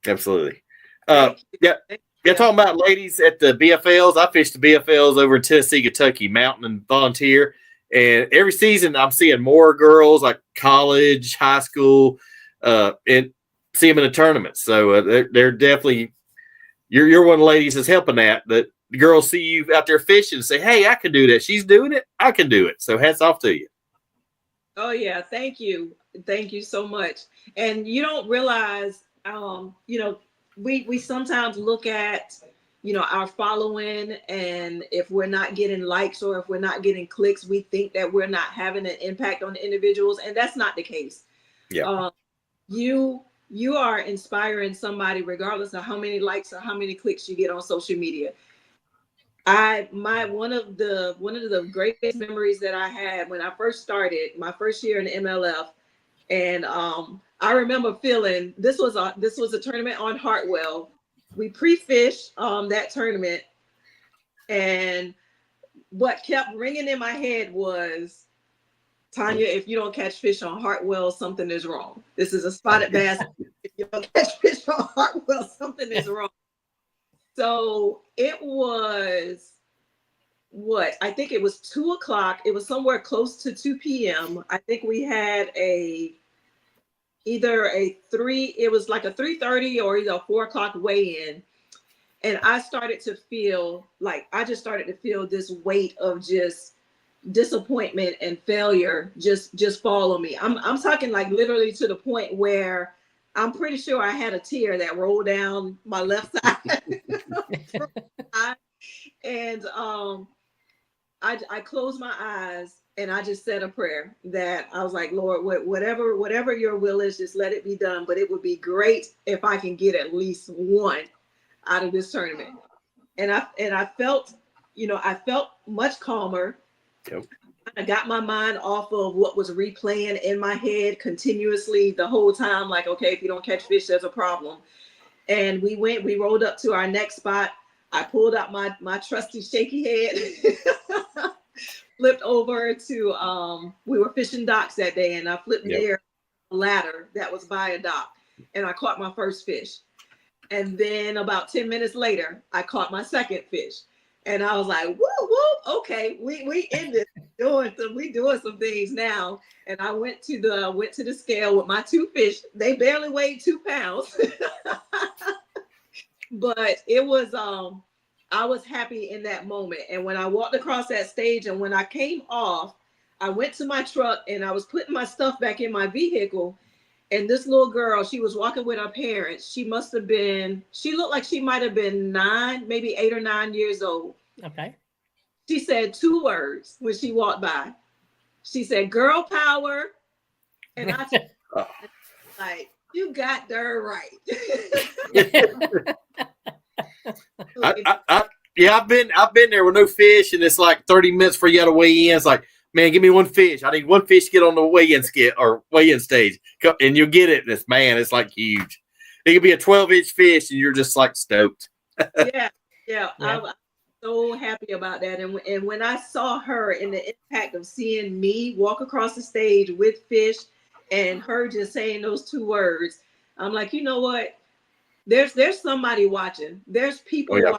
absolutely. Thank you. Yeah. Thank Yeah, you. talking about ladies at the BFLs. I fished the BFLs over in Tennessee, Kentucky, mountain and volunteer. And every season I'm seeing more girls like college, high school, and see them in the tournaments. So they're definitely, you're one of the ladies that's helping that the girls see you out there fishing and say, hey, I can do that. She's doing it. I can do it. So hats off to you. Oh yeah, thank you. Thank you so much. And you don't realize, we sometimes look at, our following, and if we're not getting likes or if we're not getting clicks, we think that we're not having an impact on individuals, and that's not the case. Yeah. You are inspiring somebody regardless of how many likes or how many clicks you get on social media. One of the greatest memories that I had when I first started my first year in MLF, and I remember feeling this was a tournament on Hartwell. We pre-fished that tournament, and what kept ringing in my head was, Tanya, if you don't catch fish on Hartwell, something is wrong. This is a spotted bass. If you don't catch fish on Hartwell, something is wrong. So it was I think it was 2:00. It was somewhere close to 2 p.m. I think we had it was like a 3:30 or either a 4:00 weigh-in. And I just started to feel this weight of just disappointment and failure just fall on me. I'm talking like literally to the point where I'm pretty sure I had a tear that rolled down my left side. And I closed my eyes and I just said a prayer that I was like, Lord, whatever your will is, just let it be done. But it would be great if I can get at least one out of this tournament. And I felt much calmer. Yep. I got my mind off of what was replaying in my head continuously the whole time. Like, okay, if you don't catch fish, there's a problem. And we rolled up to our next spot. I pulled out my trusty shaky head, flipped over to, we were fishing docks that day, and I flipped near a ladder that was by a dock, and I caught my first fish. And then about 10 minutes later, I caught my second fish. And I was like, whoop, whoop, okay, we in this, we doing some things now. And I went to the scale with my two fish. They barely weighed 2 pounds. But it was, I was happy in that moment. And when I walked across that stage and when I came off, I went to my truck and I was putting my stuff back in my vehicle. And this little girl, she was walking with her parents. She looked like she might have been 9, maybe 8 or 9 years old. Okay. She said 2 words when she walked by. She said, girl power. And I said, like, you got there right. I've been there with no fish, and it's like 30 minutes for you to weigh in. It's like, man, give me one fish. I need one fish to get on the weigh-in stage, and you'll get it. And it's like huge. It could be a 12-inch fish, and you're just like stoked. Yeah. I'm so happy about that. And when I saw her and the impact of seeing me walk across the stage with fish, and her just saying those 2 words, I'm like, you know what? There's somebody watching. There's people watching,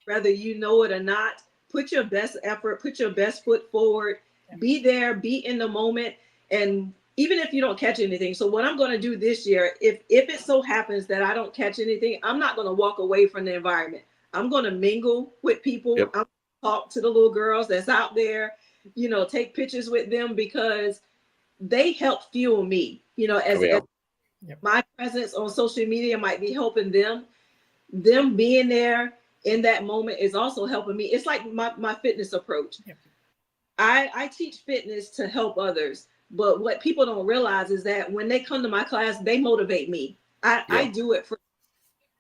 whether you know it or not. Put your best effort, put your best foot forward, be there, be in the moment. And even if you don't catch anything. So what I'm going to do this year, if it so happens that I don't catch anything, I'm not going to walk away from the environment. I'm going to mingle with people. I'm going to talk to the little girls that's out there, take pictures with them, because they help fuel me, as my presence on social media might be helping them. Them being there in that moment is also helping me. It's like my fitness approach. I teach fitness to help others, but what people don't realize is that when they come to my class, they motivate me. I do it for,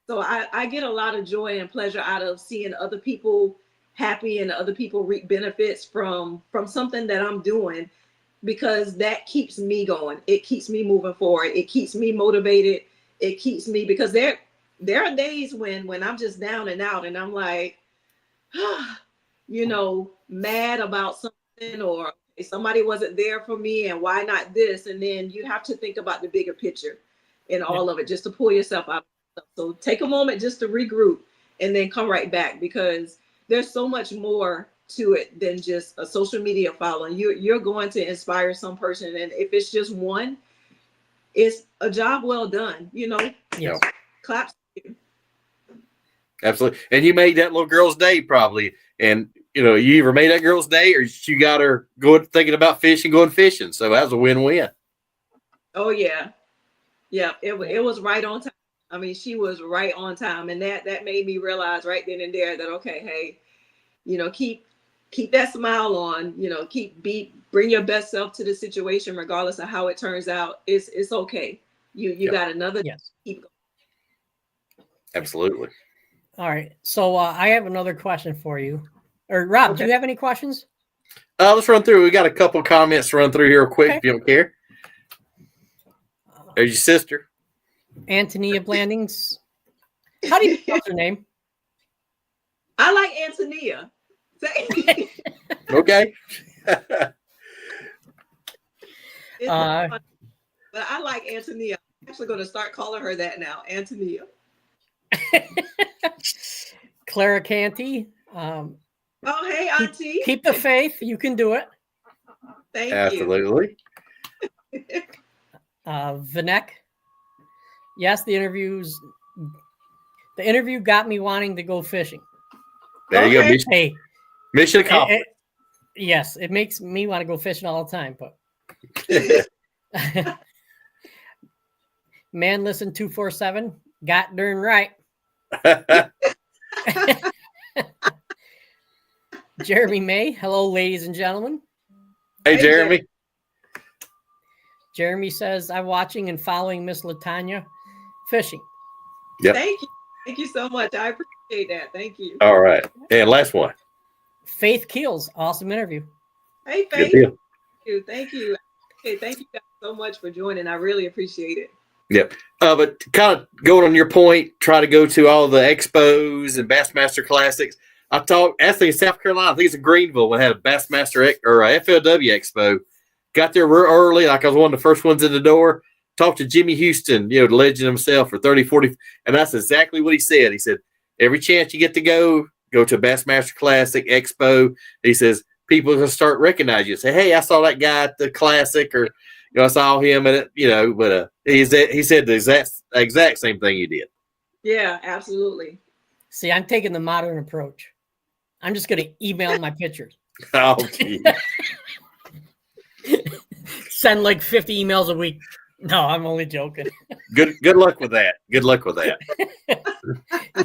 so I get a lot of joy and pleasure out of seeing other people happy and other people reap benefits from something that I'm doing, because that keeps me going. It keeps me moving forward. It keeps me motivated. It keeps me, because there are days when I'm just down and out and I'm like, mad about something or somebody wasn't there for me, and why not this? And then you have to think about the bigger picture in all of it, just to pull yourself out. So take a moment just to regroup and then come right back, because there's so much more to it than just a social media following. You're going to inspire some person, and if it's just one, it's a job well done. Yes. Claps. Absolutely. And you made that little girl's day probably. And you either made that girl's day or you got her thinking about fishing, going fishing. So that was a win-win. Oh yeah. It was right on time. I mean, she was right on time, and that made me realize right then and there that, okay, hey, keep that smile on, bring your best self to the situation, regardless of how it turns out. It's okay. You got another. Yes. Keep going. Absolutely. All right. So I have another question for you. Or Rob, Okay. do you have any questions? Let's run through. We got a couple comments to run through here real quick, if you don't care. There's your sister. Antonia Blandings. How do you pronounce her name? I like Antonia. Okay. But I like Antonia. I'm actually going to start calling her that now, Antonia. Clara Canty. Oh, hey, Auntie. Keep the faith. You can do it. Thank Absolutely. you. Vinek. Yes, the interview got me wanting to go fishing. There you go. Hey, Mission accomplished. Yes, it makes me want to go fishing all the time, but Man listen 247. Got darn right. Jeremy May. Hello, ladies and gentlemen. Hey, Jeremy. Jeremy says, I'm watching and following Miss LaTanya fishing. Yep. Thank you. Thank you so much. I appreciate that. Thank you. All right. And last one. Faith Keels. Awesome interview. Hey, Good Faith. deal. Thank you. Okay, thank you guys so much for joining. I really appreciate it. Yep. But kind of going on your point, try to go to all the expos and Bassmaster Classics. Actually in South Carolina, I think it's in Greenville, we had a Bassmaster or a FLW Expo. Got there real early, like I was one of the first ones in the door. Talked to Jimmy Houston, the legend himself, for 30, 40. And that's exactly what he said. He said, every chance you get to go to a Bassmaster Classic Expo. He says, people are going to start recognizing you. Say, hey, I saw that guy at the Classic, or I saw him at it, but he said the exact same thing you did. Yeah, absolutely. See, I'm taking the modern approach. I'm just going to email my pictures. Oh, geez. Send like 50 emails a week. No, I'm only joking. Good luck with that. Good luck with that.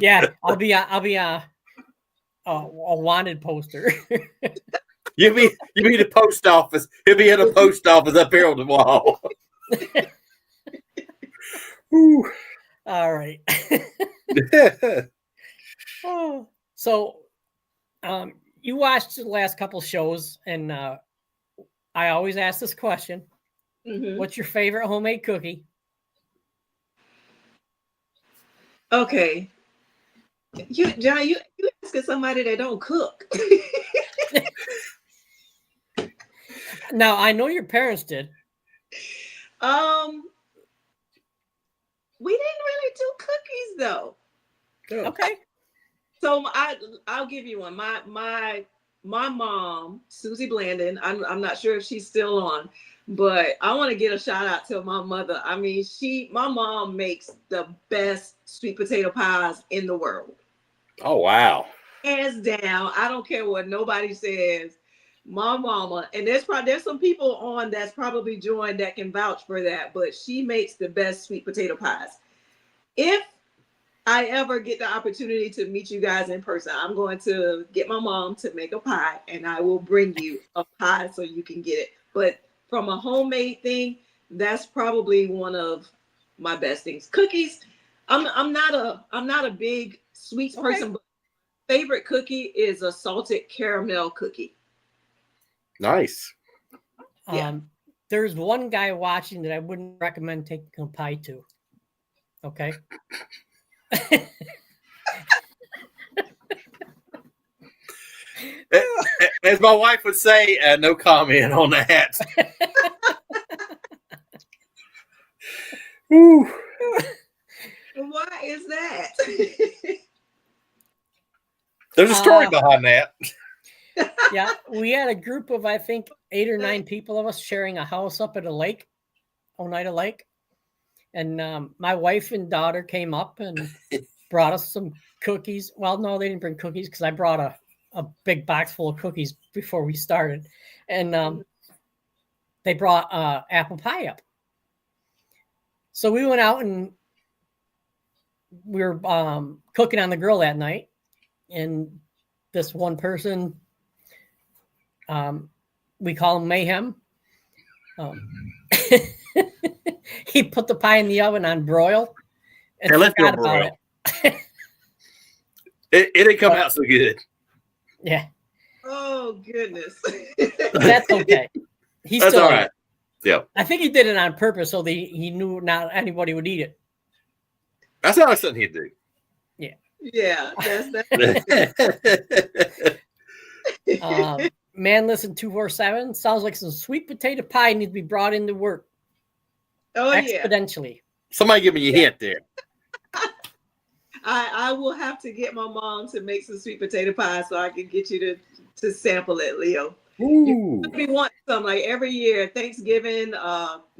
Yeah, I'll be a wanted poster. You be the post office. He'll be in a post office up here on the wall. All right. So, you watched the last couple shows, and I always ask this question: What's your favorite homemade cookie? Okay, John, you asking somebody that don't cook. Now, I know your parents did. We didn't really do cookies though. Okay. So I'll give you one. My mom, Susie Blandon. I'm not sure if she's still on, but I want to get a shout out to my mother. I mean, my mom makes the best sweet potato pies in the world. Oh, wow. Hands down. I don't care what nobody says. My mama, and there's some people on that's probably joined that can vouch for that, but she makes the best sweet potato pies. If I ever get the opportunity to meet you guys in person, I'm going to get my mom to make a pie, and I will bring you a pie so you can get it. But from a homemade thing, that's probably one of my best things. Cookies, I'm not a big sweets person, but favorite cookie is a salted caramel cookie. Nice. There's one guy watching that I wouldn't recommend taking a pie to. Okay. As my wife would say, no comment on that. Whew. Why is that? There's a story behind that. Yeah, we had a group of, I think, 8 or 9 people of us sharing a house up at a lake, Oneida Lake. And my wife and daughter came up and brought us some cookies. Well, no, they didn't bring cookies because I brought a big box full of cookies before we started. And they brought apple pie up. So we went out and we were cooking on the grill that night. And this one person, we call him Mayhem. He put the pie in the oven on broil and forgot about it. It didn't come out so good. Yeah. Oh goodness. That's okay. That's all right. Yeah. I think he did it on purpose so he knew not anybody would eat it. That's not something he'd do. Yeah. Yeah. That's Man, listen, 247 sounds like some sweet potato pie needs to be brought into work. Oh, exponentially. Yeah. Somebody give me a hint there. I will have to get my mom to make some sweet potato pie so I can get you to sample it, Leo. We want some, like every year, Thanksgiving,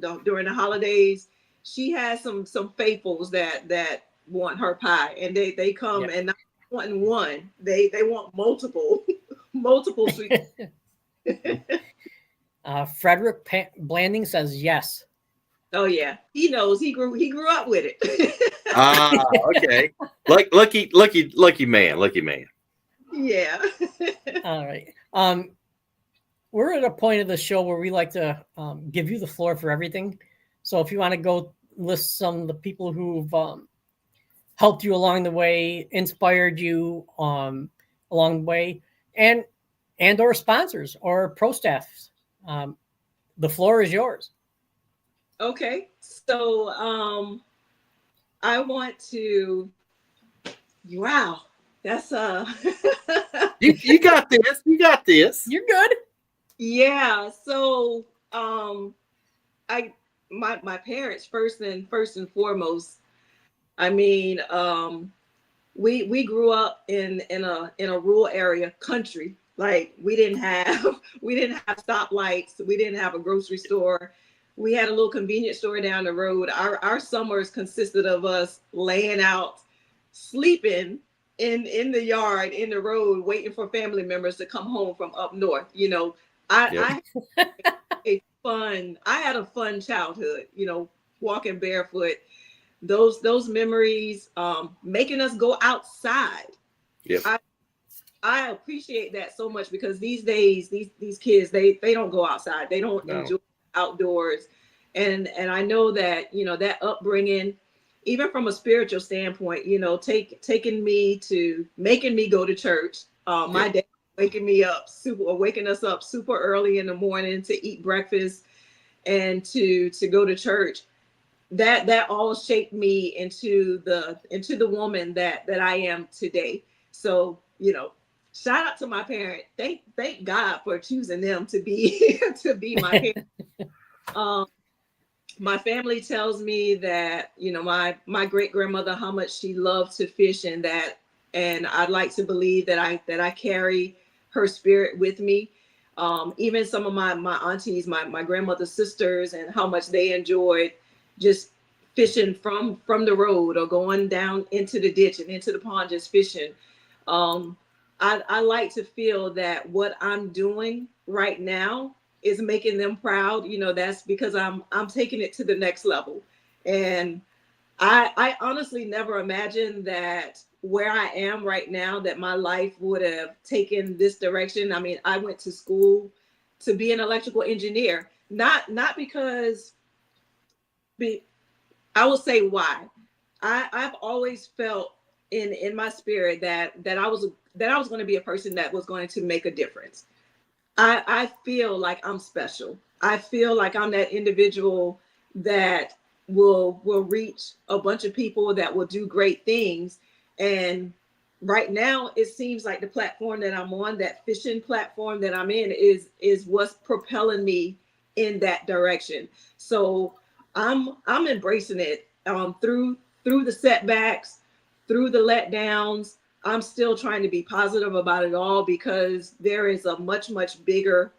during the holidays, she has some faithfuls that want her pie, and they come and not wanting one, they want multiple sweet. Frederick Blanding says yes. Oh yeah, he knows. He grew up with it. Okay. Lucky man. Yeah. All right. We're at a point of the show where we like to give you the floor for everything. So if you want to go list some of the people who've helped you along the way, inspired you along the way, and or sponsors or pro staffs, the floor is yours. Okay, so I want to. Wow, that's You got this. You got this. You're good. Yeah. So my parents first and foremost. I mean, we grew up in a rural area, country. Like we didn't have stoplights. We didn't have a grocery store. We had a little convenience store down the road. Our summers consisted of us laying out, sleeping in the yard, in the road, waiting for family members to come home from up north. You know, I had a fun childhood. You know, walking barefoot. Those memories, making us go outside. Yep. I appreciate that so much because these days, these kids, they don't go outside. They don't enjoy outdoors. And I know that, you know, that upbringing, even from a spiritual standpoint, you know, making me go to church. My dad waking us up super early in the morning to eat breakfast and to go to church. That all shaped me into the woman that I am today. So, you know, shout out to my parents. Thank God for choosing them to be my parents. My family tells me that, you know, my great grandmother, how much she loved to fish, and I'd like to believe that I carry her spirit with me. Even some of my aunties, my grandmother's sisters, and how much they enjoyed just fishing from the road or going down into the ditch and into the pond, just fishing. I like to feel that what I'm doing right now is making them proud. You know, that's because I'm taking it to the next level. And I honestly never imagined that where I am right now, that my life would have taken this direction. I mean, I went to school to be an electrical engineer, not because I will say why. I've always felt in my spirit that I was going to be a person that was going to make a difference. I feel like I'm special. I feel like I'm that individual that will reach a bunch of people, that will do great things. And right now it seems like the platform that I'm on, that fishing platform that I'm in, is what's propelling me in that direction. So I'm embracing it, through the setbacks, through the letdowns. I'm still trying to be positive about it all, because there is a much bigger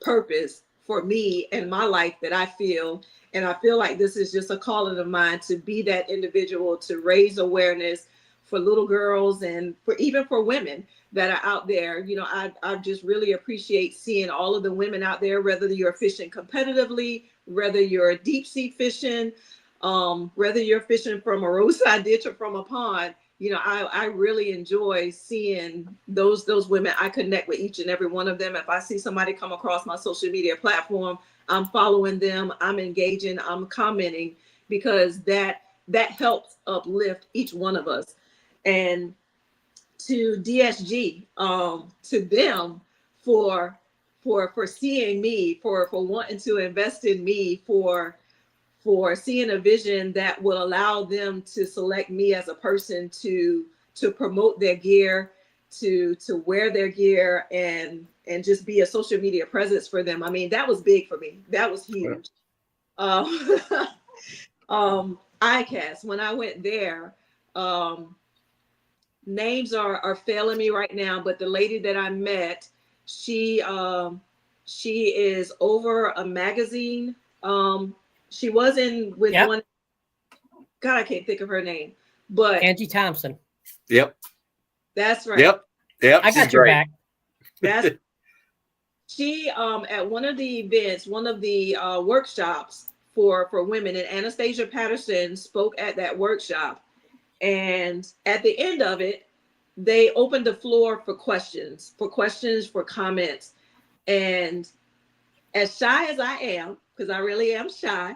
purpose for me and my life that I feel. And I feel like this is just a calling of mine to be that individual, to raise awareness for little girls and for even for women that are out there. You know, I just really appreciate seeing all of the women out there, whether you're fishing competitively, whether you're deep sea fishing, whether you're fishing from a roadside ditch or from a pond. You know, I really enjoy seeing those women. I connect with each and every one of them. If I see somebody come across my social media platform, I'm following them, I'm engaging, I'm commenting, because that helps uplift each one of us. And to DSG, to them for seeing me, for wanting to invest in me, for seeing a vision that will allow them to select me as a person to promote their gear, to wear their gear, and just be a social media presence for them. I mean, that was big for me. That was huge. ICAST, when I went there, names are failing me right now, but the lady that I met, she is over a magazine. She was in with one. God, I can't think of her name, but Angie Thompson. Yep. That's right. Yep. I got your back. That's she at one of the events, one of the workshops for women, and Anastasia Patterson spoke at that workshop. And at the end of it, they opened the floor for questions, for comments. And as shy as I am, because I really am shy,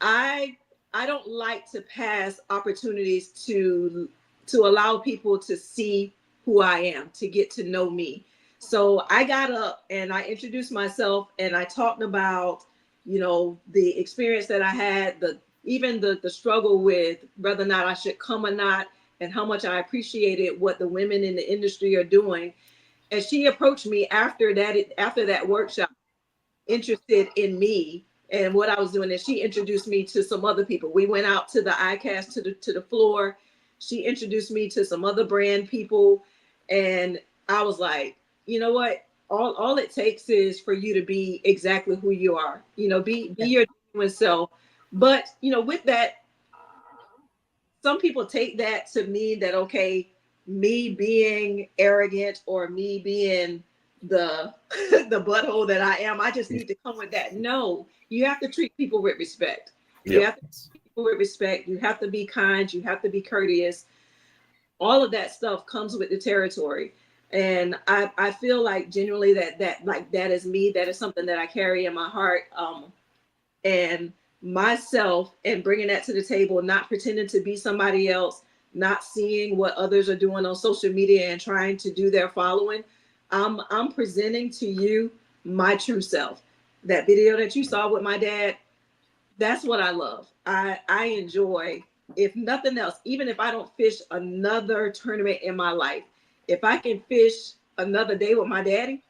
I don't like to pass opportunities to allow people to see who I am, to get to know me. So I got up and I introduced myself, and I talked about, you know, the experience that I had, even the struggle with whether or not I should come or not, and how much I appreciated what the women in the industry are doing. And she approached me after that workshop, interested in me and what I was doing. And she introduced me to some other people. We went out to the ICAST, to the floor. She introduced me to some other brand people. And I was like, you know what? All it takes is for you to be exactly who you are. You know, be your genuine self. But, you know, with that, some people take that to mean that, okay, me being arrogant or me being the the butthole that I am, I just need to come with that. No, you have to treat people with respect. You have to treat people with respect. You have to be kind. You have to be courteous. All of that stuff comes with the territory. And I feel like genuinely that is me. That is something that I carry in my heart. And myself, and bringing that to the table, not pretending to be somebody else, not seeing what others are doing on social media and trying to do their following. I'm presenting to you my true self. That video that you saw with my dad, that's what I love. I enjoy, if nothing else, even if I don't fish another tournament in my life, if I can fish another day with my daddy,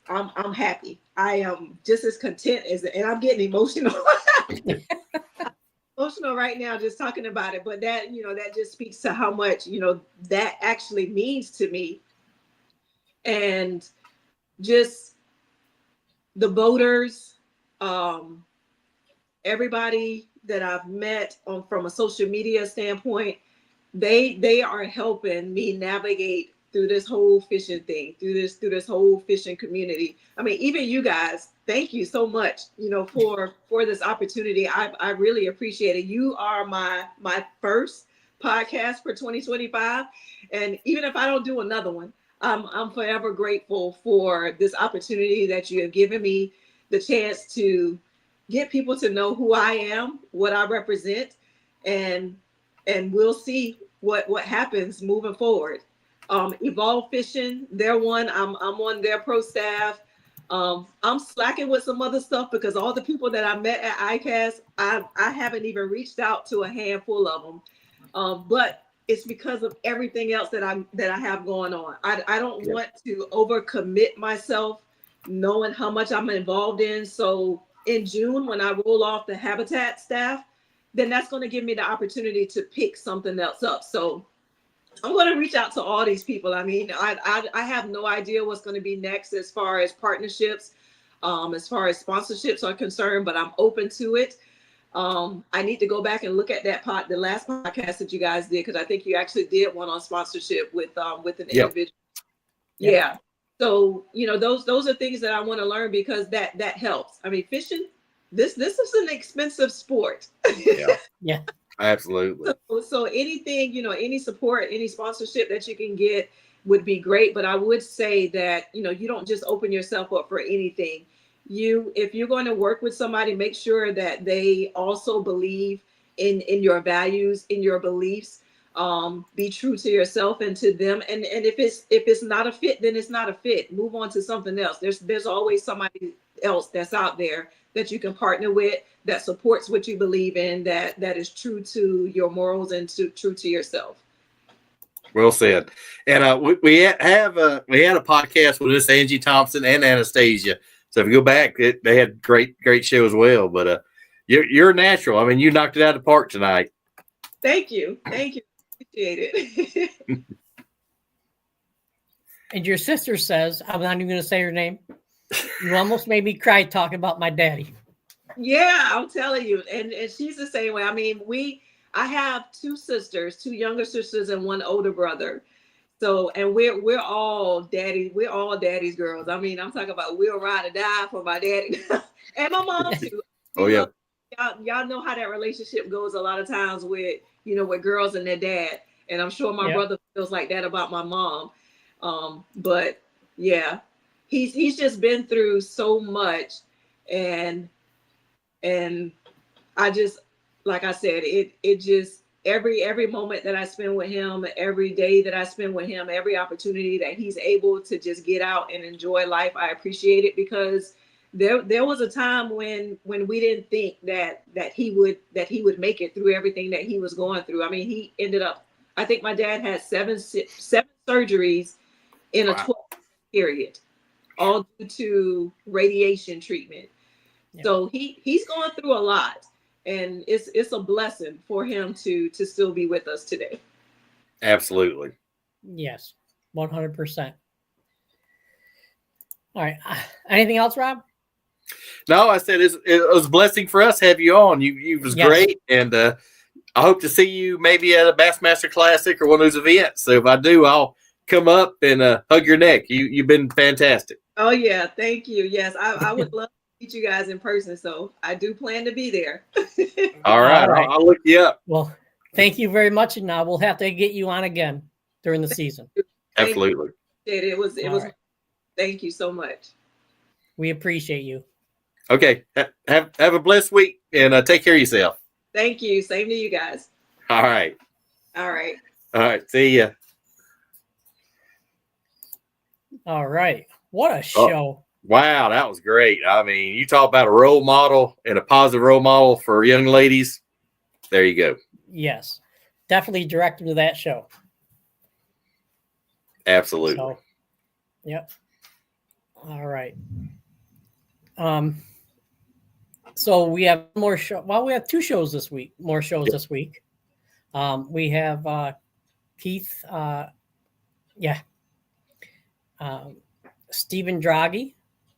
I'm happy. I am just as content and I'm getting emotional. Emotional right now just talking about it. But that, you know, that just speaks to how much, you know, that actually means to me. And just the boaters, everybody that I've met from a social media standpoint, they are helping me navigate through this whole fishing thing, through this whole fishing community. I mean, even you guys, thank you so much, you know, for this opportunity. I really appreciate it. You are my first podcast for 2025, and even if I don't do another one, I'm forever grateful for this opportunity that you have given me, the chance to get people to know who I am, what I represent, and we'll see what happens moving forward. Evolve Fishing, they're one. I'm on their pro staff. I'm slacking with some other stuff because all the people that I met at ICAST, I haven't even reached out to a handful of them. But it's because of everything else that I have going on. I don't want to overcommit myself, knowing how much I'm involved in. So in June, when I roll off the Habitat staff, then that's going to give me the opportunity to pick something else up. So I'm going to reach out to all these people. I mean, I have no idea what's going to be next as far as partnerships, as far as sponsorships are concerned, but I'm open to it. I need to go back and look at the last podcast that you guys did, because I think you actually did one on sponsorship with an individual. Yeah. So, those are things that I want to learn, because that helps. I mean, fishing, this is an expensive sport. Yeah. Absolutely. So anything, any support, any sponsorship that you can get would be great. But I would say that, you don't just open yourself up for anything. If you're going to work with somebody, make sure that they also believe in your values, in your beliefs. Be true to yourself and to them. And if it's not a fit, then it's not a fit. Move on to something else. There's always somebody else that's out there that you can partner with, that supports what you believe in, that is true to your morals and true to yourself. Well said. And we had a podcast with this Angie Thompson and Anastasia. So if you go back, they had great show as well. But you're natural. I mean, you knocked it out of the park tonight. Thank you. Appreciate it. And your sister says, I'm not even going to say her name, you almost made me cry talking about my daddy. Yeah, I'm telling you. And she's the same way. I mean, I have two younger sisters and one older brother. So, and we're all daddy's girls. I mean, I'm talking about we'll ride or die for my daddy and my mom too. Oh, yeah. Y'all know how that relationship goes a lot of times with girls and their dad. And I'm sure my brother feels like that about my mom. But yeah, he's just been through so much, and I just, like I said, it just every moment that I spend with him, every day that I spend with him, every opportunity that he's able to just get out and enjoy life, I appreciate it, because there was a time when we didn't think that he would make it through everything that he was going through. I mean, he ended up, I think my dad had seven surgeries in a 12 period, all due to radiation treatment. Yeah. So he's going through a lot, and it's a blessing for him to still be with us today. Absolutely. Yes, 100%. All right. Anything else, Rob? No, I said it was a blessing for us to have you on. You was great, and I hope to see you maybe at a Bassmaster Classic or one of those events. So if I do, I'll come up and hug your neck. You've been fantastic. Oh yeah, thank you. Yes, I would love to meet you guys in person. So I do plan to be there. All right. I'll look you up. Well, thank you very much, and we'll have to get you on again during the season. Absolutely. It was. Right. Thank you so much. We appreciate you. Okay. Have a blessed week, and take care of yourself. Thank you. Same to you guys. All right. All right. All right. See ya. All right. What a show. Oh, wow. That was great. I mean, you talk about a role model and a positive role model for young ladies. There you go. Yes. Definitely direct them to that show. Absolutely. So, yep. All right. So we have more show. Well, we have two shows this week. More shows this week. We have Keith. Stephen Draghi.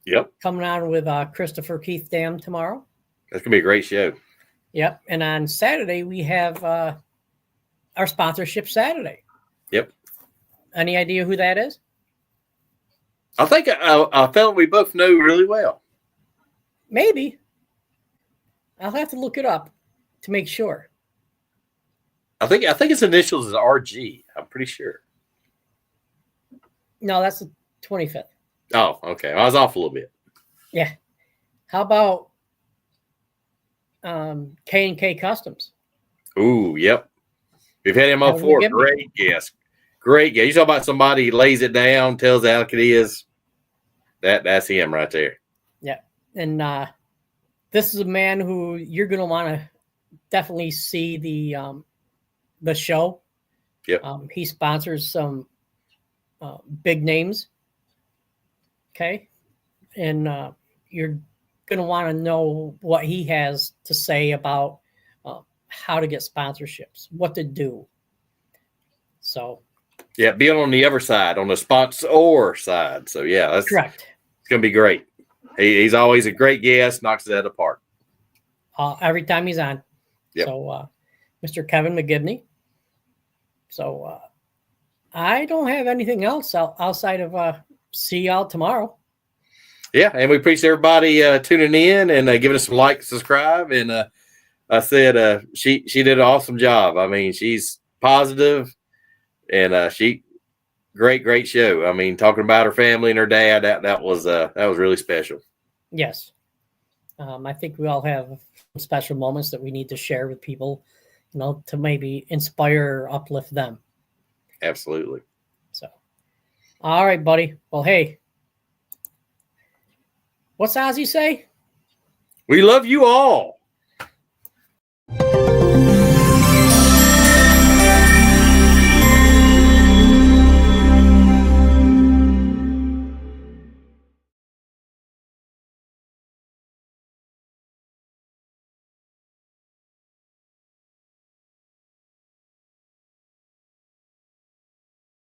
Yep. Coming on with Christopher Keith Dam tomorrow. That's gonna be a great show. Yep. And on Saturday we have our sponsorship Saturday. Yep. Any idea who that is? I think I felt we both know really well. Maybe. I'll have to look it up to make sure. I think its initials is RG. I'm pretty sure. No, that's the 25th. Oh, okay. I was off a little bit. Yeah. How about K&K Customs? Ooh, yep. We've had him on before. Great guest. Great guest. You talk about somebody who lays it down, tells how it is. That's him right there. Yeah. And this is a man who you're going to want to definitely see the show. Yep. He sponsors some big names. Okay. And you're going to want to know what he has to say about how to get sponsorships, what to do. So, yeah, being on the other side, on the sponsor side. So, yeah, that's correct. It's going to be great. He's always a great guest, knocks it out of the park. Every time he's on. Yep. So, Mr. Kevin McGibney. So, I don't have anything else outside of see y'all tomorrow. Yeah, and we appreciate everybody tuning in and giving us some like, subscribe. And I said she did an awesome job. I mean, she's positive, and she great show. I mean, talking about her family and her dad, that was really special. Yes. I think we all have some special moments that we need to share with people, to maybe inspire or uplift them. Absolutely. So, all right, buddy. Well, hey, what's Ozzy say? We love you all.